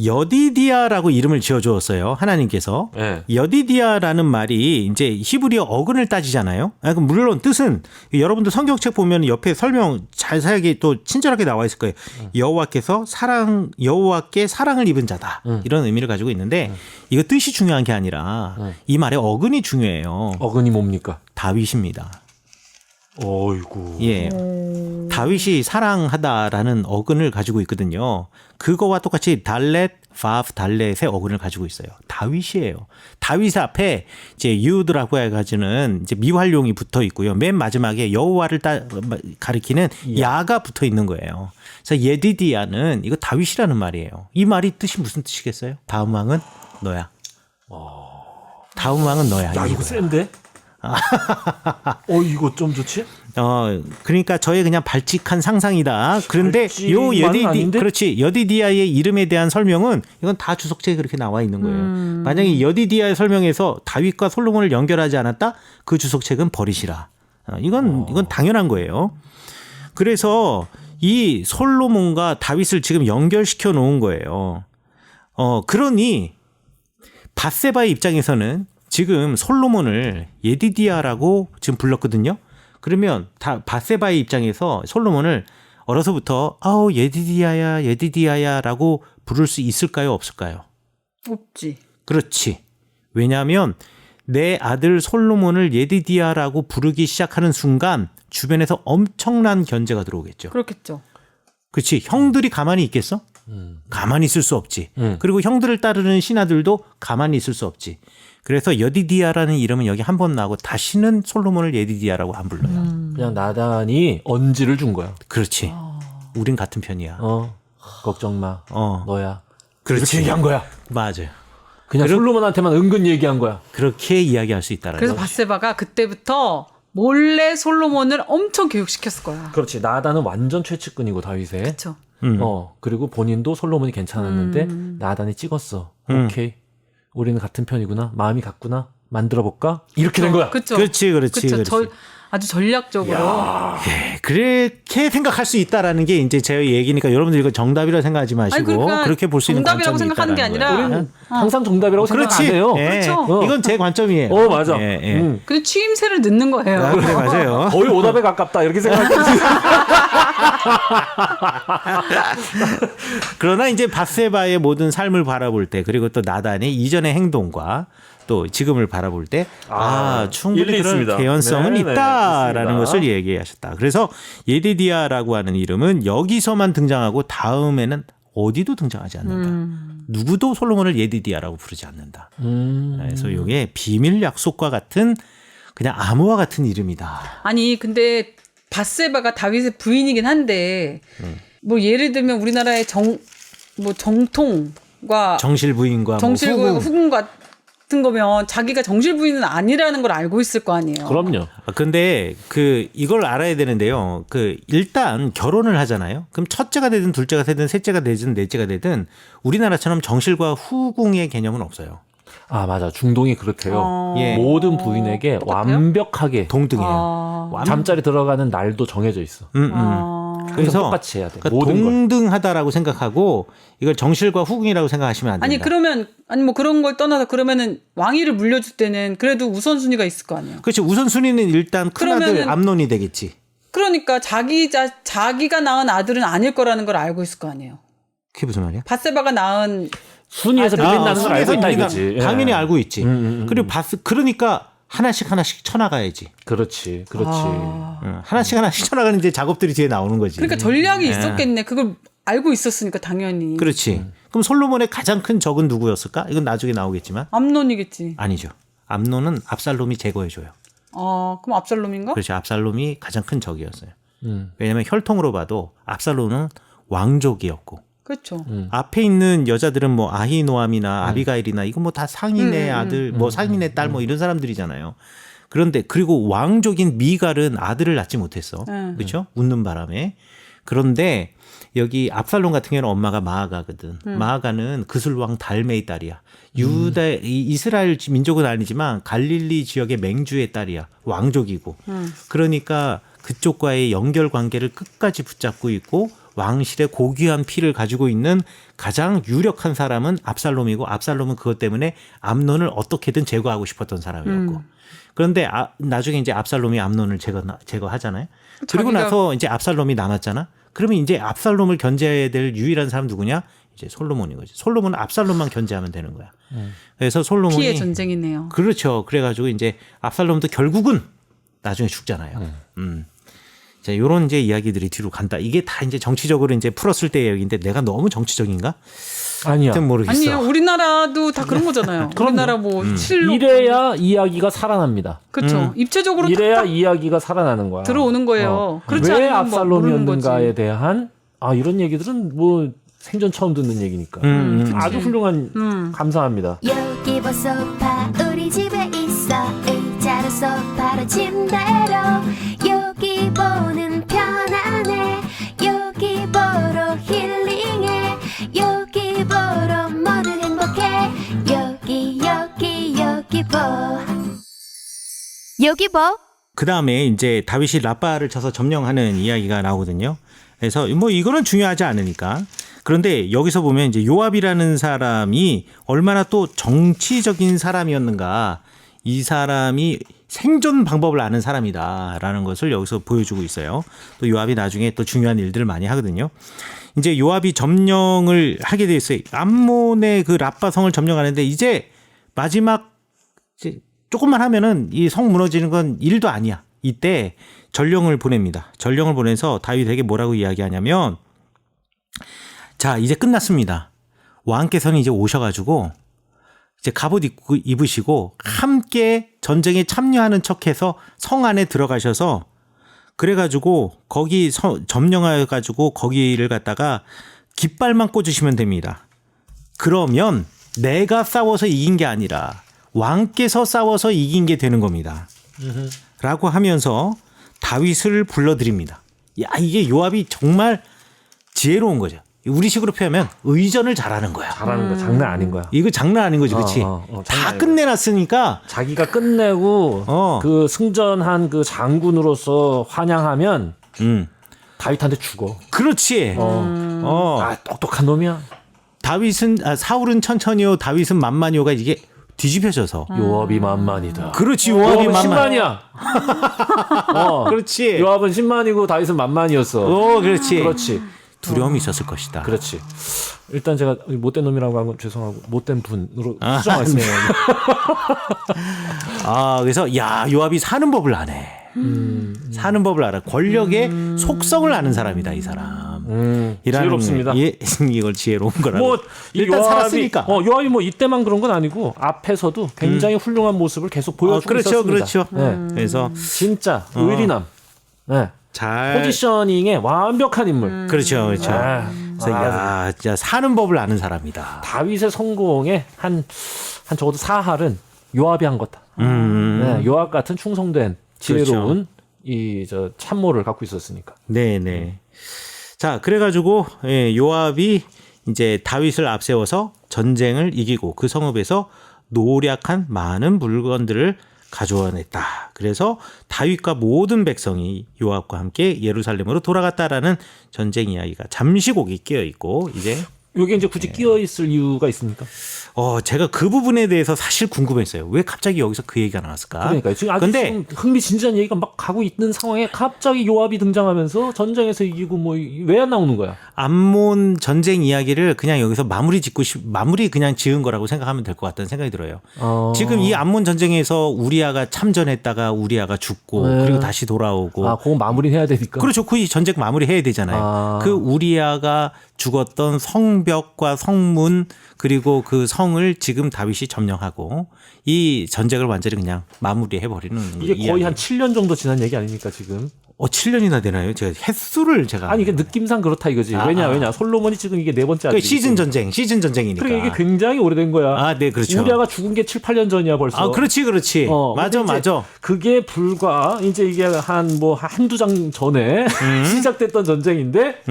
여디디아라고 이름을 지어 주었어요. 하나님께서. 네. 여디디아라는 말이 이제 히브리어 어근을 따지잖아요. 그럼 물론 뜻은 여러분들 성경책 보면 옆에 설명 자세하게 또 친절하게 나와 있을 거예요. 여호와께 사랑을 입은 자다. 이런 의미를 가지고 있는데 이거 뜻이 중요한 게 아니라 이 말의 어근이 중요해요. 어근이 뭡니까? 다윗입니다. 어이구. 예. 다윗이 사랑하다라는 어근을 가지고 있거든요. 그거와 똑같이 달렛, 바브, 달렛의 어근을 가지고 있어요. 다윗이에요. 다윗 앞에 이제 유드라고 해가지고는 이제 미활용이 붙어 있고요. 맨 마지막에 여호와를 가리키는 야가 붙어 있는 거예요. 그래서 예디디아는 이거 다윗이라는 말이에요. 이 말이 뜻이 무슨 뜻이겠어요? 다음 왕은 너야. 다음 왕은 너야. 야, 이거 센데? 이거 좀 좋지? 그러니까 저의 그냥 발칙한 상상이다. 그런데 요 아닌데? 그렇지. 여디디아의 이름에 대한 설명은 이건 다 주석책에 그렇게 나와 있는 거예요. 만약에 여디디아의 설명에서 다윗과 솔로몬을 연결하지 않았다? 그 주석책은 버리시라. 이건 당연한 거예요. 그래서 이 솔로몬과 다윗을 지금 연결시켜 놓은 거예요. 그러니 밧세바의 입장에서는 지금 솔로몬을 예디디아라고 지금 불렀거든요. 그러면 밧세바의 입장에서 솔로몬을 어려서부터 예디디아야라고 부를 수 있을까요? 없을까요? 없지. 그렇지. 왜냐하면 내 아들 솔로몬을 예디디아라고 부르기 시작하는 순간 주변에서 엄청난 견제가 들어오겠죠. 그렇겠죠. 그렇지. 형들이 가만히 있겠어? 가만히 있을 수 없지. 그리고 형들을 따르는 신하들도 가만히 있을 수 없지. 그래서 여디디아라는 이름은 여기 한 번 나오고 다시는 솔로몬을 예디디아라고 안 불러요. 그냥 나단이 언지를 준 거야. 그렇지. 우린 같은 편이야. 걱정 마. 너야. 그렇지. 이렇게 얘기한 거야. 맞아요. 그냥 솔로몬한테만 은근 얘기한 거야. 그렇게 이야기할 수 있다라는 그래서 거죠. 밧세바가 그때부터 몰래 솔로몬을 엄청 교육시켰을 거야. 그렇지. 나단은 완전 최측근이고 다윗의. 그렇죠. 그리고 본인도 솔로몬이 괜찮았는데 나단이 찍었어. 오케이. 우리는 같은 편이구나. 마음이 같구나. 만들어 볼까? 이렇게 된 거야. 그렇죠. 그렇지. 아주 전략적으로. 예, 그렇게 생각할 수 있다라는 게 이제 제 얘기니까 여러분들 이거 정답이라 생각하지 마시고 아니, 그러니까 그렇게 볼 수 있는 정답이라고 관점이 생각하는 게 있다라는 아니라 거예요. 우리는 항상 정답이라고 생각 안 그렇지. 해요. 예. 그렇죠. 이건 제 관점이에요. 맞아. 예. 근데 추임새를 넣는 거예요. 그래 맞아요. 거의 오답에 가깝다. 이렇게 생각했지. 그러나 이제 밧세바의 모든 삶을 바라볼 때 그리고 또 나단의 이전의 행동과 또 지금을 바라볼 때 충분히 일리 그런 있습니다. 개연성은 네네, 있다라는 있습니다. 것을 얘기하셨다. 그래서 예디디아라고 하는 이름은 여기서만 등장하고 다음에는 어디도 등장하지 않는다. 누구도 솔로몬을 예디디아라고 부르지 않는다. 그래서 이게 비밀 약속과 같은 그냥 암호와 같은 이름이다. 아니 근데 밧세바가 다윗의 부인이긴 한데 뭐 예를 들면 우리나라의 정통과 정실부인과 정실과 뭐 후궁 같은 거면 자기가 정실부인은 아니라는 걸 알고 있을 거 아니에요. 그럼요. 근데 이걸 알아야 되는데요. 일단 결혼을 하잖아요. 그럼 첫째가 되든 둘째가 되든 셋째가 되든 넷째가 되든 우리나라처럼 정실과 후궁의 개념은 없어요. 맞아. 중동이 그렇대요. 예. 모든 부인에게 똑같아요? 완벽하게 동등해요. 잠자리 들어가는 날도 정해져 있어. 그래서 똑같이 해야 돼. 그러니까 모든 걸. 동등하다라고 생각하고 이걸 정실과 후궁이라고 생각하시면 안 된다. 아니 그러면 뭐 그런 걸 떠나서 그러면은 왕위를 물려줄 때는 그래도 우선순위가 있을 거 아니에요. 그렇지. 우선순위는 일단 큰아들 그러면은- 암논이 되겠지. 그러니까 자기가 낳은 아들은 아닐 거라는 걸 알고 있을 거 아니에요. 그게 무슨 말이야? 바세바가 낳은 순위에서 밀린다는 걸 알고 있다 순위에서 이거지. 예. 당연히 알고 있지. 음. 그리고 그러니까 하나씩 쳐나가야지. 그렇지. 하나씩 쳐나가는 이제 작업들이 뒤에 나오는 거지. 그러니까 전략이 있었겠네. 그걸 알고 있었으니까 당연히. 그렇지. 그럼 솔로몬의 가장 큰 적은 누구였을까? 이건 나중에 나오겠지만 암논이겠지. 아니죠. 암논은 압살롬이 제거해줘요. 그럼 압살롬인가? 그렇죠. 압살롬이 가장 큰 적이었어요. 왜냐하면 혈통으로 봐도 압살롬은 왕족이었고 그렇죠. 앞에 있는 여자들은 뭐 아히노암이나 아비가일이나 이거 뭐 다 상인의 아들, 뭐 상인의 딸 뭐 이런 사람들이잖아요. 그런데 그리고 왕족인 미갈은 아들을 낳지 못했어. 그렇죠? 웃는 바람에. 그런데 여기 압살롬 같은 경우는 엄마가 마아가거든. 마아가는 그술왕 달메의 딸이야. 이스라엘 민족은 아니지만 갈릴리 지역의 맹주의 딸이야. 왕족이고. 그러니까 그쪽과의 연결 관계를 끝까지 붙잡고 있고 왕실의 고귀한 피를 가지고 있는 가장 유력한 사람은 압살롬이고 압살롬은 그것 때문에 암논을 어떻게든 제거하고 싶었던 사람이었고. 그런데 나중에 이제 압살롬이 암논을 제거하잖아요. 그리고 나서 이제 압살롬이 남았잖아. 그러면 이제 압살롬을 견제해야 될 유일한 사람 누구냐? 이제 솔로몬인 거지. 솔로몬은 압살롬만 견제하면 되는 거야. 그래서 솔로몬이 피해 전쟁이네요. 그렇죠. 그래가지고 이제 압살롬도 결국은 나중에 죽잖아요. 자, 요런 이제 이야기들이 뒤로 간다. 이게 다 이제 정치적으로 이제 풀었을 때의 얘기인데 내가 너무 정치적인가? 아니야. 하여튼 모르겠어. 아니요, 우리나라도 다 그런 거잖아요. 우리나라 뭐 칠록 이래야 이야기가 살아납니다. 그렇죠. 입체적으로 이래야 탁탁 이야기가 살아나는 거야. 들어오는 거예요. 그렇지 왜 않으면 뭐 모르는 거지. 압살롬이었는가에 대한 이런 얘기들은 뭐 생전 처음 듣는 얘기니까 아주 훌륭한 감사합니다. 여기 소파 우리 집에 있어 의자로 소파로 침대로 여기 보는 편안해 여기 보러 힐링해 여기 보러 모두 행복해 여기 보 그 다음에 이제 다윗이 라빠를 쳐서 점령하는 이야기가 나오거든요. 그래서 뭐 이거는 중요하지 않으니까. 그런데 여기서 보면 이제 요압이라는 사람이 얼마나 또 정치적인 사람이었는가. 이 사람이 생존 방법을 아는 사람이다라는 것을 여기서 보여주고 있어요. 또 요압이 나중에 또 중요한 일들을 많이 하거든요. 이제 요압이 점령을 하게 돼 있어요. 암몬의 그 라빠성을 점령하는데 이제 마지막 이제 조금만 하면은 이 성 무너지는 건 일도 아니야. 이때 전령을 보냅니다. 전령을 보내서 다윗에게 뭐라고 이야기하냐면 자, 이제 끝났습니다. 왕께서는 이제 오셔가지고 이제 갑옷 입으시고 함께 전쟁에 참여하는 척해서 성 안에 들어가셔서 그래가지고 거기 점령해가지고 거기를 갖다가 깃발만 꽂으시면 됩니다. 그러면 내가 싸워서 이긴 게 아니라 왕께서 싸워서 이긴 게 되는 겁니다. 라고 하면서 다윗을 불러드립니다. 야, 이게 요압이 정말 지혜로운 거죠. 우리식으로 표현하면 의전을 잘하는 거야. 잘하는 거 장난 아닌 거야. 이거 장난 아닌 거지, 그렇지? 장난 다 아닌 끝내놨으니까 자기가 끝내고 그 승전한 그 장군으로서 환영하면 다윗한테 죽어. 그렇지. 똑똑한 놈이야. 사울은 천천히요, 다윗은 만만히요가 이게 뒤집혀져서. 요압이 만만이다. 그렇지, 요압이 만만. 10만이야. 그렇지. 요압은 10만이고 다윗은 만만이었어. 그렇지. 그렇지. 두려움이 있었을 것이다. 그렇지. 일단 제가 못된 놈이라고 한 건 죄송하고 못된 분으로 수정하겠습니다. 그래서 야, 요압이 사는 법을 아네. 사는 법을 알아. 권력의 속성을 아는 사람이다, 이 사람. 지혜롭습니다. 이걸 지혜로운 거라고. 뭐 일단 요압이, 살았으니까. 요압이 뭐 이때만 그런 건 아니고 앞에서도 굉장히 훌륭한 모습을 계속 보여주고 있었습니다. 그렇죠. 네. 그래서 진짜 의리남. 네. 잘 포지셔닝의 완벽한 인물. 그렇죠. 네. 그래서 야, 진짜 사는 법을 아는 사람이다. 다윗의 성공에 한 적어도 사할은 요압이 한 거다. 네, 요압 같은 충성된 지혜로운 이 참모를 갖고 있었으니까. 네네. 자, 그래가지고 요압이 이제 다윗을 앞세워서 전쟁을 이기고 그 성읍에서 노략한 많은 물건들을 가져와냈다. 그래서 다윗과 모든 백성이 요압과 함께 예루살렘으로 돌아갔다라는 전쟁 이야기가 잠시곡이 끼어 있고 이제 이게 이제 굳이 끼어 있을 이유가 있습니까? 제가 그 부분에 대해서 사실 궁금했어요. 왜 갑자기 여기서 그 얘기가 나왔을까? 그러니까요. 지금 아주 근데 지금 흥미진진한 얘기가 막 가고 있는 상황에 갑자기 요압이 등장하면서 전쟁에서 이기고 뭐 왜 안 나오는 거야? 암몬 전쟁 이야기를 그냥 여기서 마무리 그냥 지은 거라고 생각하면 될 것 같다는 생각이 들어요. 지금 이 암몬 전쟁에서 우리아가 참전했다가 우리아가 죽고 네. 그리고 다시 돌아오고 그거 마무리해야 되니까. 그렇죠. 그 전쟁 마무리해야 되잖아요. 그 우리아가 죽었던 성벽과 성문 그리고 그 성을 지금 다윗이 점령하고 이 전쟁을 완전히 그냥 마무리해버리는 이게 거의 이야기. 한 7년 정도 지난 얘기 아닙니까 지금? 7년이나 되나요? 제가 횟수를 제가 아니 이게 느낌상 그렇다 이거지. 왜냐 솔로몬이 지금 이게 네 번째 아들이. 시즌 전쟁이니까. 그러니까 이게 굉장히 오래된 거야. 네, 그렇죠. 우리아가 죽은 게 7, 8년 전이야 벌써. 그렇지. 맞아. 근데 이제 그게 불과 이제 이게 한두 장 전에 시작됐던 전쟁인데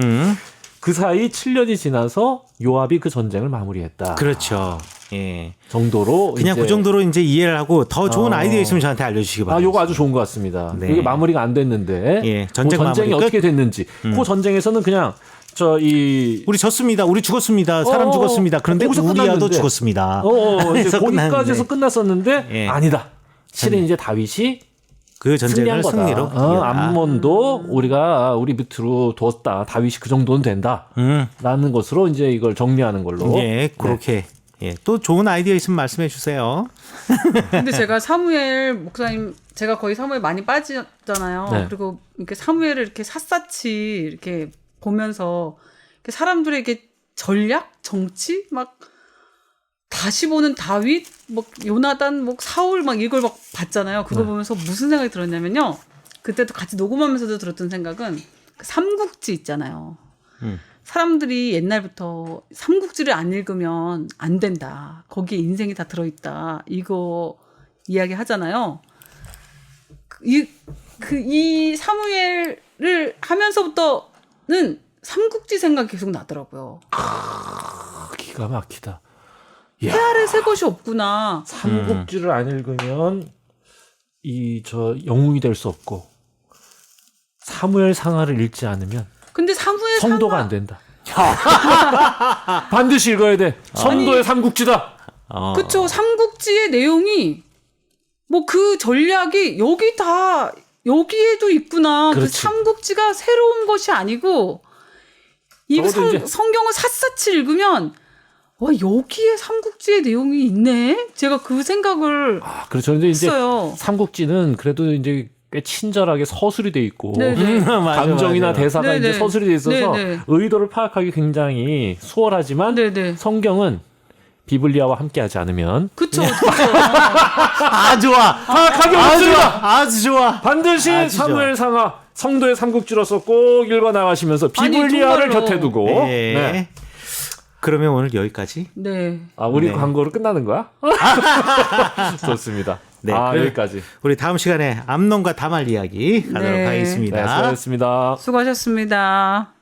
그 사이 7년이 지나서 요압이 그 전쟁을 마무리했다. 그렇죠. 예. 정도로 그냥 이제 그 정도로 이제 이해를 하고 더 좋은 아이디어 있으면 저한테 알려주시기 바랍니다. 요거 아주 좋은 것 같습니다. 네. 이게 마무리가 안 됐는데 예, 그 전쟁 전쟁이 마무리 어떻게 됐는지 그 전쟁에서는 그냥 우리 졌습니다. 우리 죽었습니다. 사람 죽었습니다. 그런데 거기서 우리아도 끝났는데. 죽었습니다. 이제 해서 거기까지 해서 끝났었는데 예. 아니다. 실은 이제 다윗이 그 전쟁을 승리한 거다. 승리로 이겼다. 암몬도 우리 밑으로 뒀다. 다윗이 그 정도는 된다. 라는 것으로 이제 이걸 정리하는 걸로. 예, 그렇게. 예, 또 좋은 아이디어 있으면 말씀해 주세요. 근데 제가 사무엘 목사님 제가 거의 사무엘 많이 빠지잖아요. 네. 그리고 이렇게 사무엘을 이렇게 샅샅이 이렇게 보면서 이렇게 사람들에게 전략, 정치 막 다시 보는 다윗, 뭐 요나단, 뭐 사울 막 이걸 막 봤잖아요. 그거 보면서 무슨 생각이 들었냐면요. 그때도 같이 녹음하면서도 들었던 생각은 그 삼국지 있잖아요. 사람들이 옛날부터 삼국지를 안 읽으면 안 된다. 거기에 인생이 다 들어있다. 이거 이야기 하잖아요. 이 사무엘을 하면서부터는 삼국지 생각이 계속 나더라고요. 기가 막히다. 해아래 새 것이 없구나. 삼국지를 안 읽으면 영웅이 될 수 없고 사무엘 상하를 읽지 않으면 근데 사무엘 성도가 안 된다. 반드시 읽어야 돼. 선도의 삼국지다. 그쵸. 삼국지의 내용이 뭐 그 전략이 여기에도 있구나. 그 그렇지. 삼국지가 새로운 것이 아니고 이 성경을 샅샅이 읽으면 와 여기에 삼국지의 내용이 있네. 제가 그 생각을 그렇죠. 근데 이제 했어요. 삼국지는 그래도 이제 꽤 친절하게 서술이 돼 있고 감정이나 맞아. 대사가 네네. 이제 서술이 돼 있어서 네네. 의도를 파악하기 굉장히 수월하지만 네네. 성경은 비블리아와 함께하지 않으면 그쵸. 좋아. 파악하기 어렵습니다. 아주 좋아. 반드시 아주 좋아. 사무엘 상하 성도의 삼국지로서 꼭 읽어 나가시면서 비블리아를 정말로. 곁에 두고 네. 네. 그러면 오늘 여기까지. 네. 우리 네. 광고로 끝나는 거야? 좋습니다. 네, 여기까지. 우리 다음 시간에 암론과 다말 이야기 가도록 네. 하겠습니다. 네, 수고하셨습니다. 수고하셨습니다.